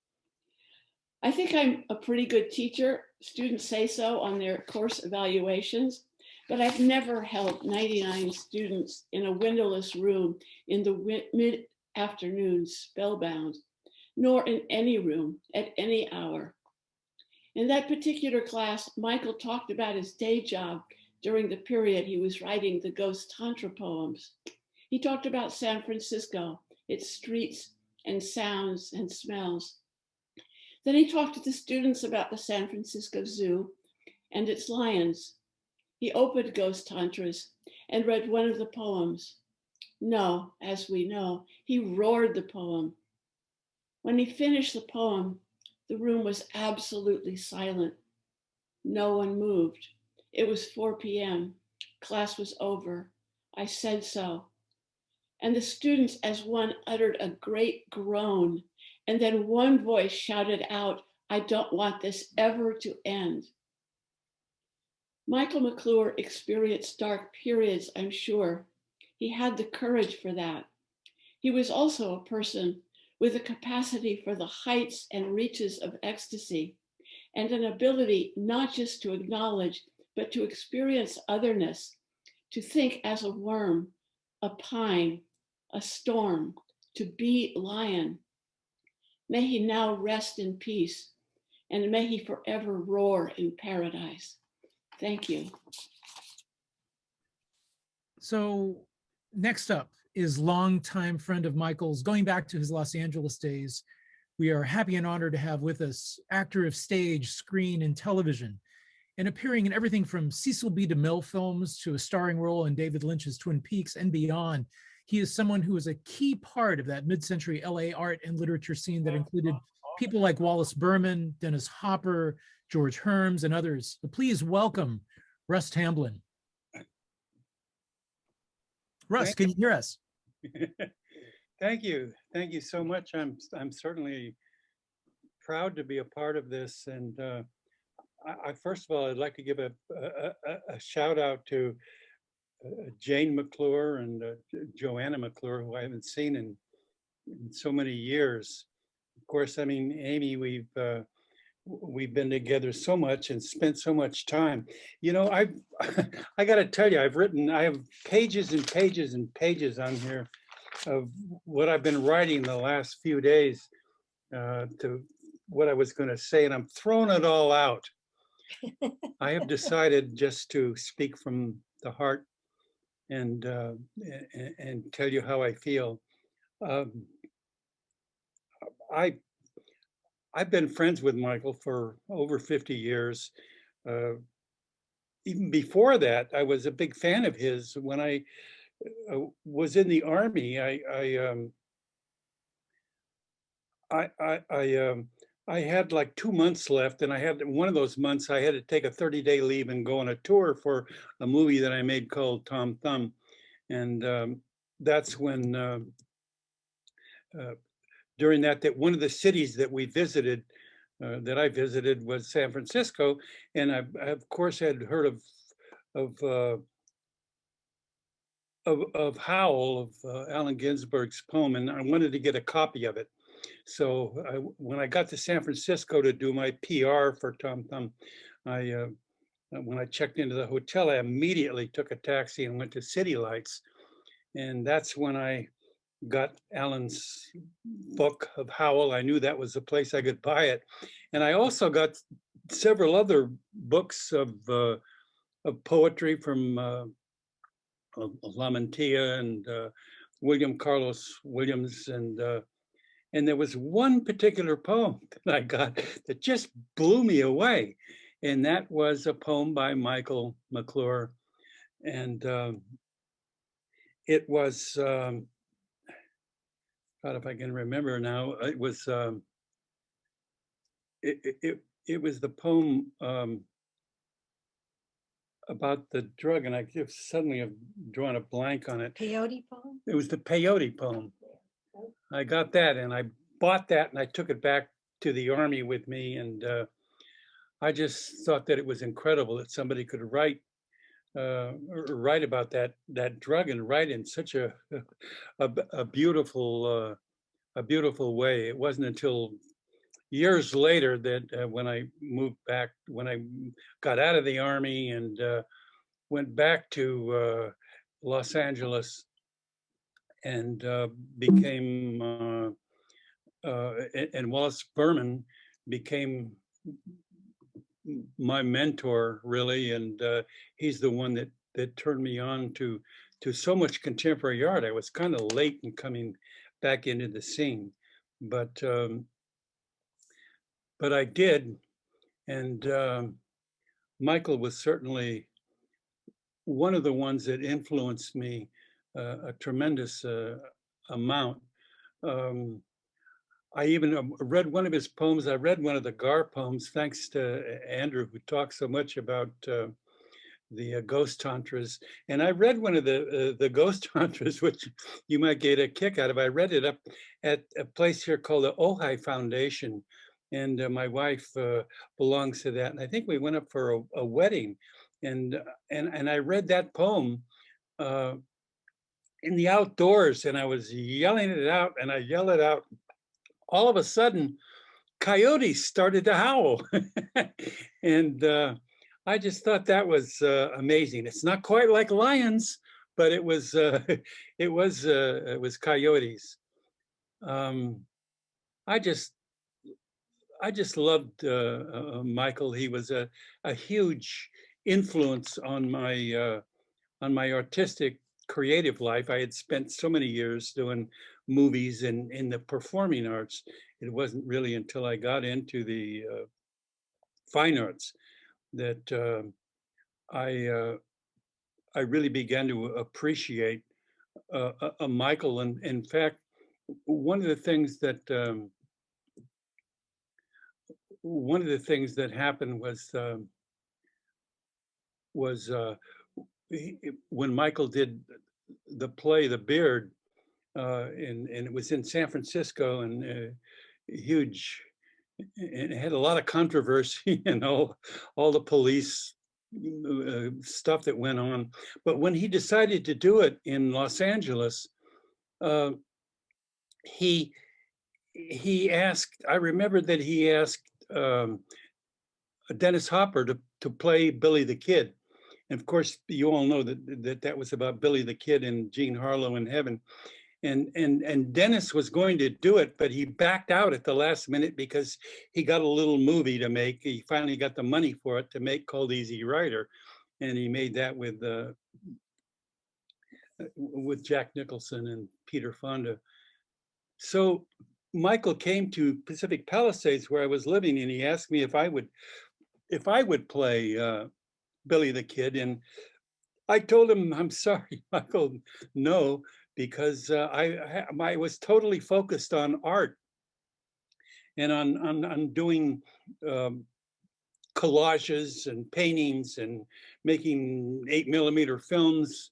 I think I'm a pretty good teacher. Students say so on their course evaluations, but I've never held 99 students in a windowless room in the mid-afternoon spellbound, nor in any room at any hour. In that particular class, Michael talked about his day job during the period he was writing the Ghost Tantra poems. He talked about San Francisco, its streets and sounds and smells. Then he talked to the students about the San Francisco Zoo and its lions. He opened Ghost Tantras and read one of the poems. No, as we know, he roared the poem. When he finished the poem, the room was absolutely silent. No one moved. It was 4 p.m. Class was over. I said so. And the students as one uttered a great groan, and then one voice shouted out, I don't want this ever to end. Michael McClure experienced dark periods, I'm sure. He had the courage for that. He was also a person with a capacity for the heights and reaches of ecstasy, and an ability not just to acknowledge, but to experience otherness, to think as a worm, a pine, a storm, to be lion. May he now rest in peace, and may he forever roar in paradise. Thank you.
So next up is longtime friend of Michael's, going back to his Los Angeles days. We are happy and honored to have with us actor of stage, screen, and television, and appearing in everything from Cecil B. DeMille films to a starring role in David Lynch's Twin Peaks and beyond. He is someone who is a key part of that mid-century LA art and literature scene that included people like Wallace Berman, Dennis Hopper, George Herms, and others. So please welcome Russ Tamblyn. Russ, can you hear us?
Thank you. Thank you so much. I'm certainly proud to be a part of this. And I first of all, I'd like to give a shout out to Jane McClure and Joanna McClure, who I haven't seen in so many years. course, I mean, Amy, we've been together so much and spent so much time. You know, I got to tell you, I have pages and pages and pages on here of what I've been writing the last few days to what I was going to say, and I'm throwing it all out. I have decided just to speak from the heart and tell you how I feel. I've been friends with Michael for over 50 years. Even before that, I was a big fan of his. When I was in the Army, I had like 2 months left, and I had one of those months I had to take a 30-day leave and go on a tour for a movie that I made called Tom Thumb. And that's when during that one of the cities that we visited, that I visited, was San Francisco, and I of course had heard of Howl, of Allen Ginsberg's poem, and I wanted to get a copy of it. So when I got to San Francisco to do my PR for Tom Thumb, when I checked into the hotel, I immediately took a taxi and went to City Lights, and that's when I got Allen's book of Howl. I knew that was the place I could buy it. And I also got several other books of poetry from Lamantia and William Carlos Williams. And there was one particular poem that I got that just blew me away. And that was a poem by Michael McClure. And it was, God, if I can remember now, it was it was the poem about the drug, and I just suddenly have drawn a blank on it.
Peyote poem?
It was the peyote poem. I got that, and I bought that, and I took it back to the Army with me, and I just thought that it was incredible that somebody could write about that drug and write in such a beautiful way. It wasn't until years later that when I moved back, when I got out of the Army and went back to Los Angeles and became and Wallace Berman became my mentor, really, and he's the one that turned me on to so much contemporary art. I was kind of late in coming back into the scene, but I did, and Michael was certainly one of the ones that influenced me a tremendous amount. I even read one of his poems. I read one of the Gar poems, thanks to Andrew, who talks so much about the ghost tantras. And I read one of the ghost tantras, which you might get a kick out of. I read it up at a place here called the Ojai Foundation. And my wife belongs to that. And I think we went up for a wedding. And I read that poem in the outdoors, and I was yelling it out, and I yelled it out. All of a sudden, coyotes started to howl. And I just thought that was amazing. It's not quite like lions, but it was coyotes. I just loved Michael. He was a huge influence on my artistic, creative life. I had spent so many years doing movies and in the performing arts. It wasn't really until I got into the fine arts that I really began to appreciate Michael. And in fact, one of the things that happened was when Michael did the play The Beard, and it was in San Francisco, and huge, and it had a lot of controversy and all the police stuff that went on. But when he decided to do it in Los Angeles, he he asked, I remember that he asked Dennis Hopper to play Billy the Kid. And of course, you all know that was about Billy the Kid and Jean Harlow in heaven. And Dennis was going to do it, but he backed out at the last minute because he got a little movie to make. He finally got the money for it to make called Easy Rider. And he made that with Jack Nicholson and Peter Fonda. So Michael came to Pacific Palisades where I was living, and he asked me if I would play Billy the Kid. And I told him, I'm sorry, Michael, no, because I was totally focused on art and on doing collages and paintings and making 8mm films.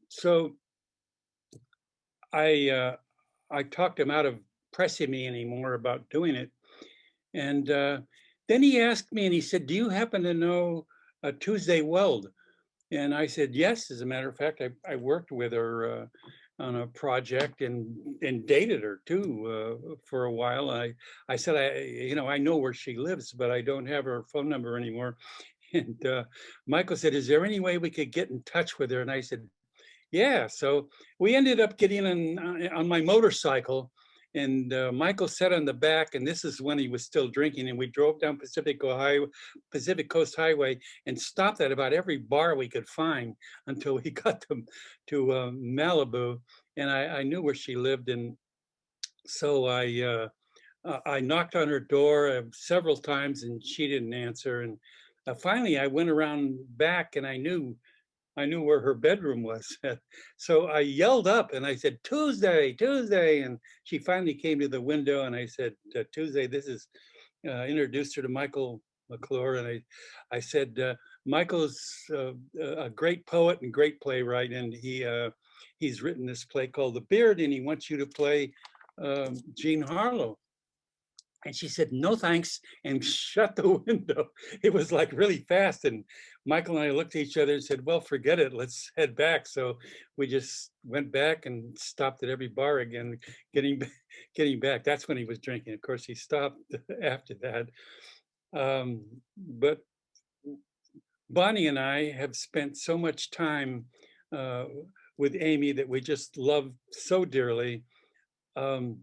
So I talked him out of pressing me anymore about doing it. And then he asked me, and he said, do you happen to know Tuesday Weld? And I said, yes, as a matter of fact, I worked with her on a project and dated her too for a while. I said, I know where she lives, but I don't have her phone number anymore. And Michael said, is there any way we could get in touch with her? And I said, yeah. So we ended up getting on my motorcycle, and Michael sat on the back, and this is when he was still drinking, and we drove down Pacific Coast Highway and stopped at about every bar we could find until we got to Malibu, and I knew where she lived. And so I knocked on her door several times, and she didn't answer. And finally I went around back, and I knew where her bedroom was. So I yelled up and I said, Tuesday, Tuesday. And she finally came to the window, and I said, Tuesday, this is, introduced her to Michael McClure. And I said, Michael's a great poet and great playwright. And he's written this play called The Beard, and he wants you to play Jean Harlow. And she said, no, thanks, and shut the window. It was like really fast. And Michael and I looked at each other and said, well, forget it, let's head back. So we just went back and stopped at every bar again, getting back. That's when he was drinking. Of course, he stopped after that. But Bonnie and I have spent so much time with Amy that we just love so dearly. And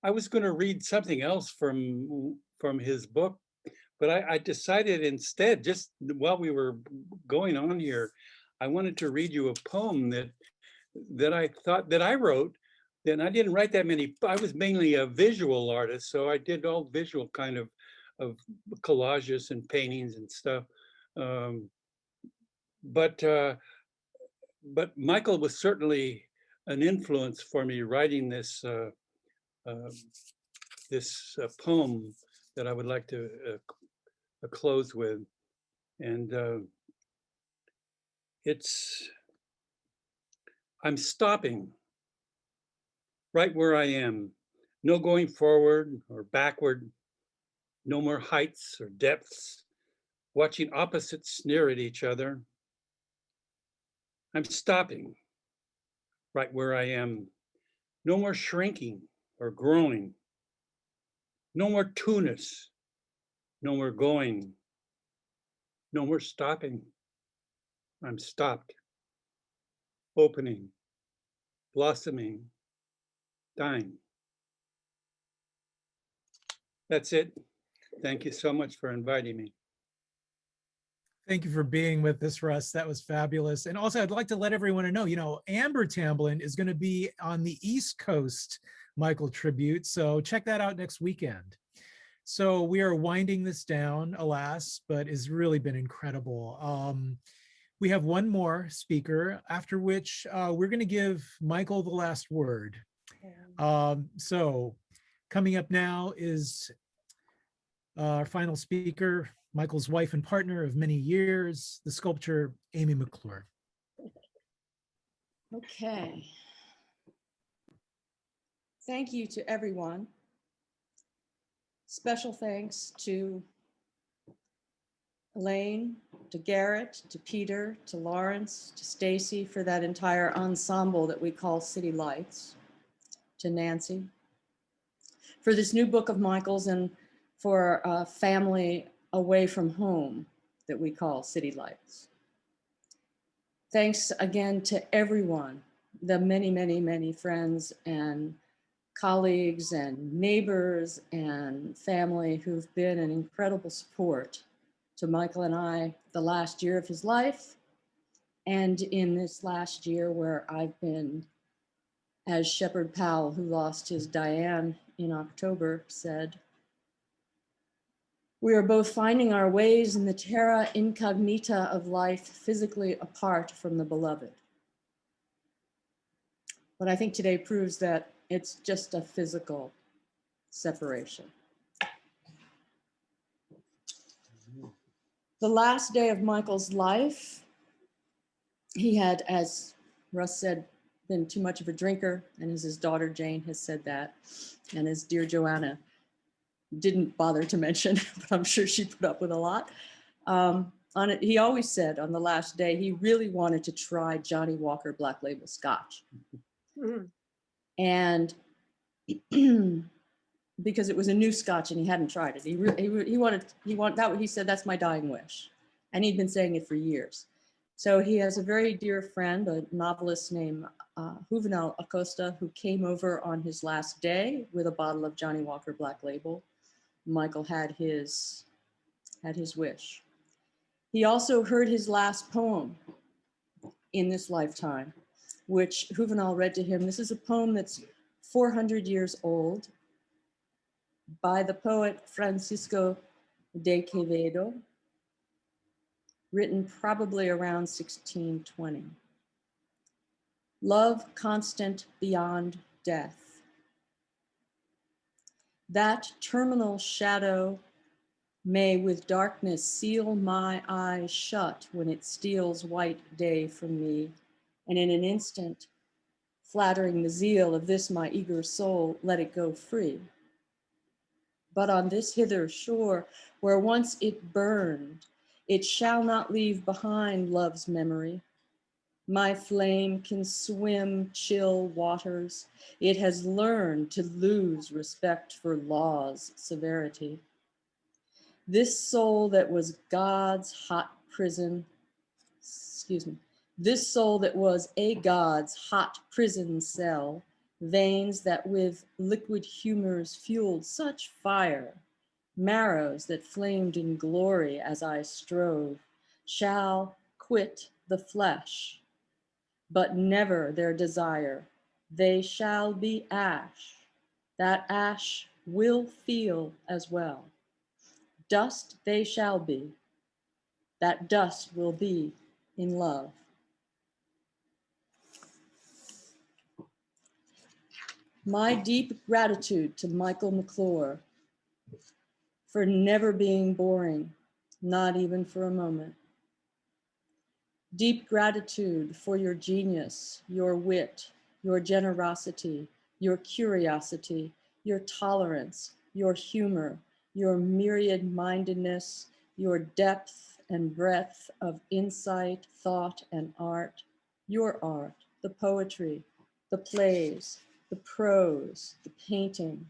I was going to read something else from his book, but I decided instead, just while we were going on here, I wanted to read you a poem that I thought that I wrote. Then I didn't write that many. I was mainly a visual artist, so I did all visual kind of collages and paintings and stuff. But Michael was certainly an influence for me writing this poem that I would like to close with. And I'm stopping right where I am. No going forward or backward. No more heights or depths. Watching opposites sneer at each other. I'm stopping right where I am. No more shrinking or growing. No more two-ness. No more going. No more stopping. I'm stopped. Opening. Blossoming. Dying. That's it. Thank you so much for inviting me.
Thank you for being with us, Russ. That was fabulous. And also, I'd like to let everyone know, Amber Tamblyn is going to be on the East Coast Michael tribute. So check that out next weekend. So we are winding this down, alas, but it's really been incredible. We have one more speaker, after which we're going to give Michael the last word. So coming up now is our final speaker, Michael's wife and partner of many years, the sculptor Amy McClure.
Okay. Thank you to everyone. Special thanks to Elaine, to Garrett, to Peter, to Lawrence, to Stacy for that entire ensemble that we call City Lights. to Nancy, for this new book of Michael's and for a family away from home that we call City Lights. Thanks again to everyone, the many, many, many friends and colleagues and neighbors and family who've been an incredible support to Michael and I the last year of his life, and in this last year where I've been, as Shepherd Powell, who lost his Diane in October, said, we are both finding our ways in the terra incognita of life, physically apart from the beloved. But I think today proves that it's just a physical separation. The last day of Michael's life, he had, as Russ said, been too much of a drinker, and as his daughter Jane has said that, and as dear Joanna didn't bother to mention, but I'm sure she put up with a lot. On it, he always said on the last day, he really wanted to try Johnny Walker Black Label Scotch. And because it was a new Scotch and he hadn't tried it. He said, that's my dying wish. And he'd been saying it for years. So he has a very dear friend, a novelist named Juvenal Acosta, who came over on his last day with a bottle of Johnny Walker Black Label. Michael had his wish. He also heard his last poem in this lifetime, which Juvenal read to him. This is a poem that's 400 years old by the poet Francisco de Quevedo, written probably around 1620. Love constant beyond death. That terminal shadow may with darkness seal my eyes shut when it steals white day from me, and in an instant, flattering the zeal of this my eager soul, let it go free. But on this hither shore, where once it burned, it shall not leave behind love's memory. My flame can swim chill waters. It has learned to lose respect for law's severity. This soul that was God's hot prison, this soul that was a God's hot prison cell, veins that with liquid humors fueled such fire, marrows that flamed in glory as I strove, shall quit the flesh, but never their desire. They shall be ash. That ash will feel as well. Dust they shall be. That dust will be in love. My deep gratitude to Michael McClure for never being boring, not even for a moment. Deep gratitude for your genius, your wit, your generosity, your curiosity, your tolerance, your humor, your myriad-mindedness, your depth and breadth of insight, thought, and art, your art, the poetry, the plays, the prose, the painting,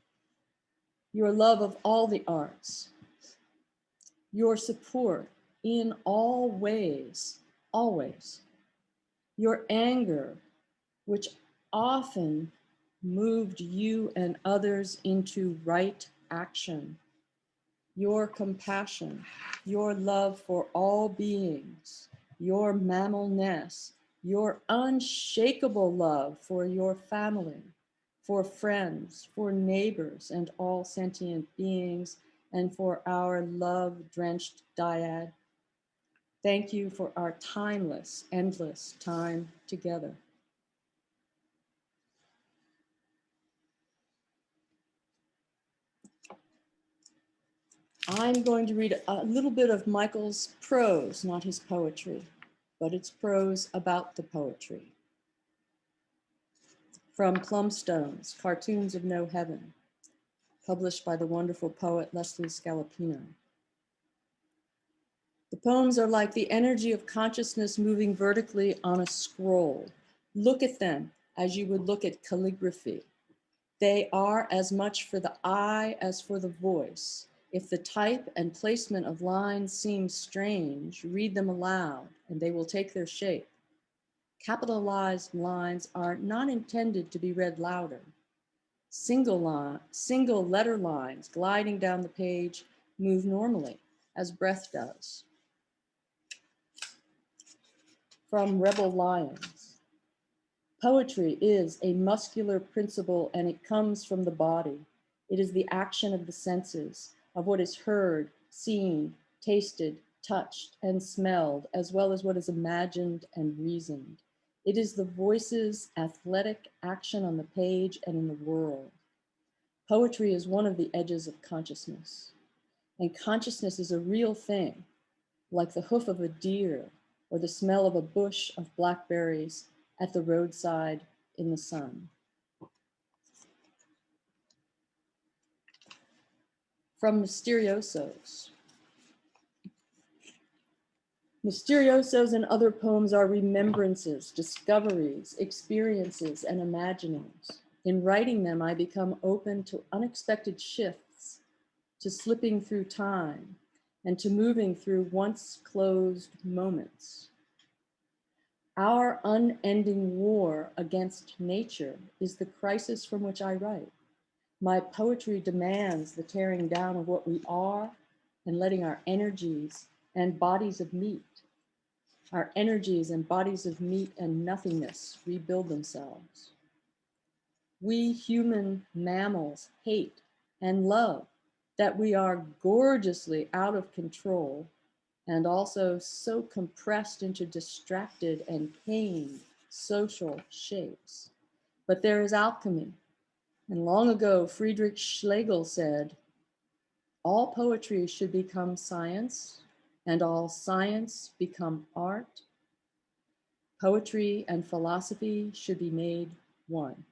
your love of all the arts, your support in all ways, always, your anger, which often moved you and others into right action, your compassion, your love for all beings, your mammalness, your unshakable love for your family, for friends, for neighbors, and all sentient beings, and for our love-drenched dyad. Thank you for our timeless, endless time together. I'm going to read a little bit of Michael's prose, not his poetry, but it's prose about the poetry. From Plumstones, Cartoons of No Heaven, published by the wonderful poet Leslie Scalapino. The poems are like the energy of consciousness moving vertically on a scroll. Look at them as you would look at calligraphy. They are as much for the eye as for the voice. If the type and placement of lines seem strange, read them aloud and they will take their shape. Capitalized lines are not intended to be read louder. Single letter lines gliding down the page move normally, as breath does. From Rebel Lions. Poetry is a muscular principle and it comes from the body. It is the action of the senses, of what is heard, seen, tasted, touched, and smelled, as well as what is imagined and reasoned. It is the voice's athletic action on the page and in the world. Poetry is one of the edges of consciousness. And consciousness is a real thing, like the hoof of a deer or the smell of a bush of blackberries at the roadside in the sun. From Misteriosos. Misteriosos and other poems are remembrances, discoveries, experiences, and imaginings. In writing them, I become open to unexpected shifts, to slipping through time, and to moving through once closed moments. Our unending war against nature is the crisis from which I write. My poetry demands the tearing down of what we are and letting our energies and bodies of meat, our energies and bodies of meat and nothingness rebuild themselves. We human mammals hate and love that we are gorgeously out of control and also so compressed into distracted and pained social shapes. But there is alchemy. And long ago, Friedrich Schlegel said, all poetry should become science and all science become art. Poetry and philosophy should be made one.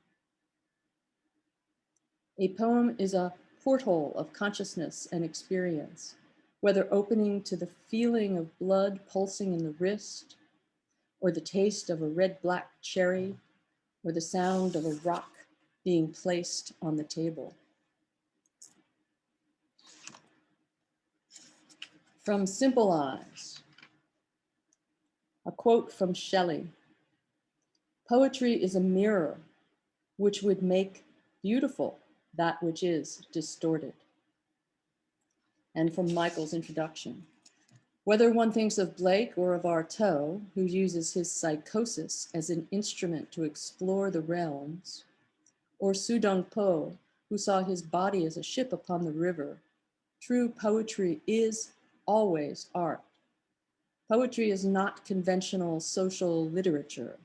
A poem is a porthole of consciousness and experience, whether opening to the feeling of blood pulsing in the wrist, or the taste of a red-black cherry, or the sound of a rock being placed on the table. From Simple Eyes, a quote from Schelling. Poetry is a mirror which would make beautiful that which is distorted. And from Michael's introduction. Whether one thinks of Blake or of Artaud, who uses his psychosis as an instrument to explore the realms, or Su Dong Po, who saw his body as a ship upon the river, true poetry is always art. Poetry is not conventional social literature.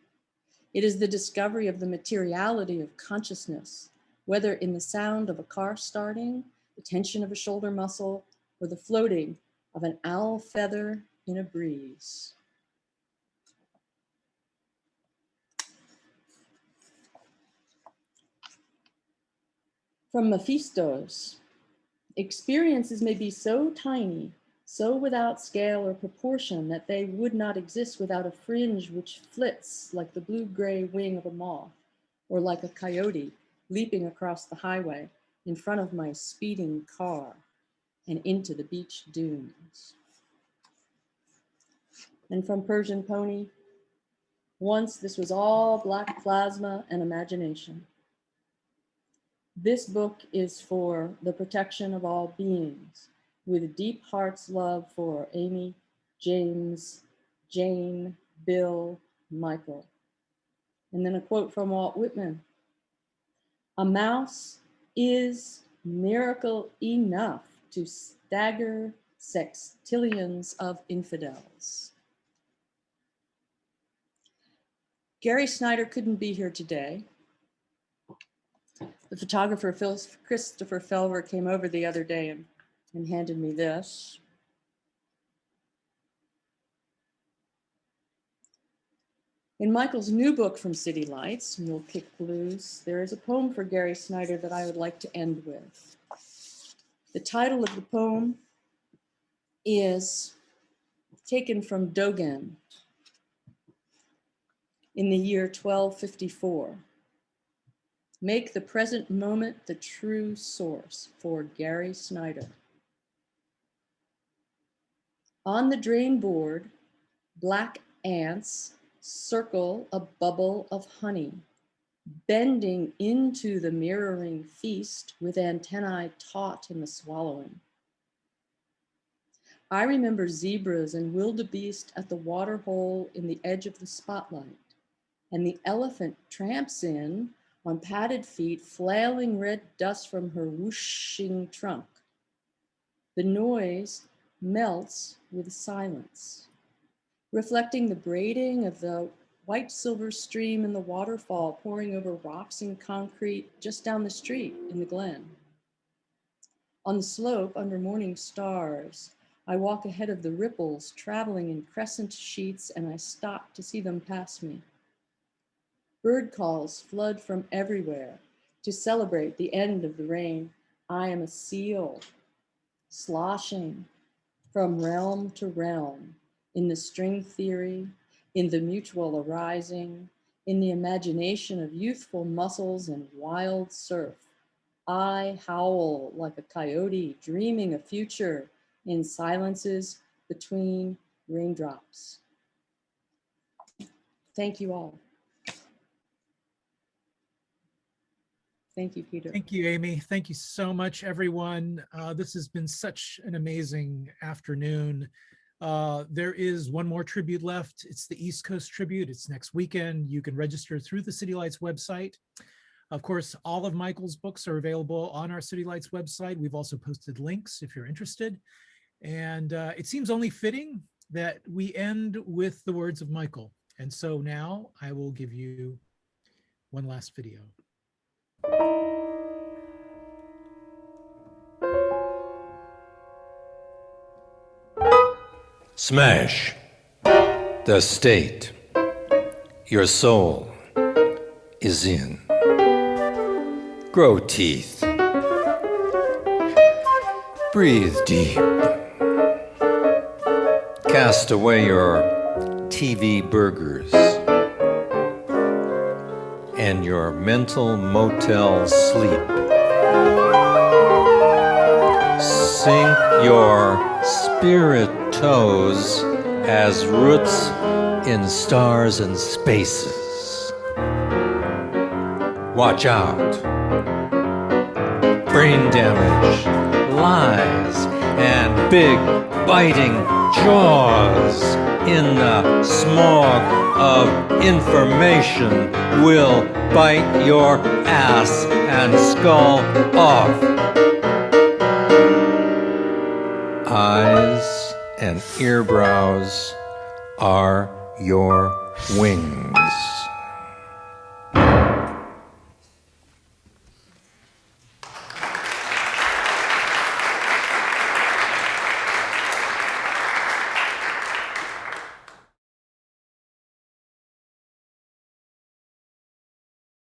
It is the discovery of the materiality of consciousness, whether in the sound of a car starting, the tension of a shoulder muscle, or the floating of an owl feather in a breeze. From Mephistos, experiences may be so tiny, so without scale or proportion that they would not exist without a fringe which flits like the blue-gray wing of a moth, or like a coyote leaping across the highway in front of my speeding car and into the beach dunes. And from Persian Pony, once this was all black plasma and imagination. This book is for the protection of all beings, with a deep heart's love for Amy, James, Jane, Bill, Michael. And then a quote from Walt Whitman. A mouse is miracle enough to stagger sextillions of infidels. Gary Snyder couldn't be here today. The photographer Christopher Felver came over the other day and handed me this. In Michael's new book from City Lights, Mule Kick Blues, there is a poem for Gary Snyder that I would like to end with. The title of the poem is taken from Dogen in the year 1254. Make the present moment the true source, for Gary Snyder. On the drain board, black ants circle a bubble of honey, bending into the mirroring feast with antennae taut in the swallowing. I remember zebras and wildebeest at the water hole in the edge of the spotlight, and the elephant tramps in on padded feet, flailing red dust from her whooshing trunk. The noise melts with silence, reflecting the braiding of the white silver stream in the waterfall pouring over rocks and concrete just down the street in the glen. On the slope under morning stars, I walk ahead of the ripples traveling in crescent sheets, and I stop to see them pass me. Bird calls flood from everywhere to celebrate the end of the rain. I am a seal, sloshing from realm to realm in the string theory, in the mutual arising, in the imagination of youthful muscles and wild surf. I howl like a coyote dreaming a future in silences between raindrops. Thank you all. Thank you, Peter.
Thank you, Amy. Thank you so much, everyone. This has been such an amazing afternoon. There is one more tribute left. It's the East Coast tribute. It's next weekend. You can register through the City Lights website. Of course, all of Michael's books are available on our City Lights website. We've also posted links if you're interested. And it seems only fitting that we end with the words of Michael. And so now I will give you one last video.
Smash the state your soul is in. Grow teeth. Breathe deep. Cast away your TV burgers and your mental motel sleep. Sink your spirit toes as roots in stars and spaces. Watch out. Brain damage, lies, and big biting jaws in the smog of information will bite your ass and skull off. Eyes and earbrows are your wings.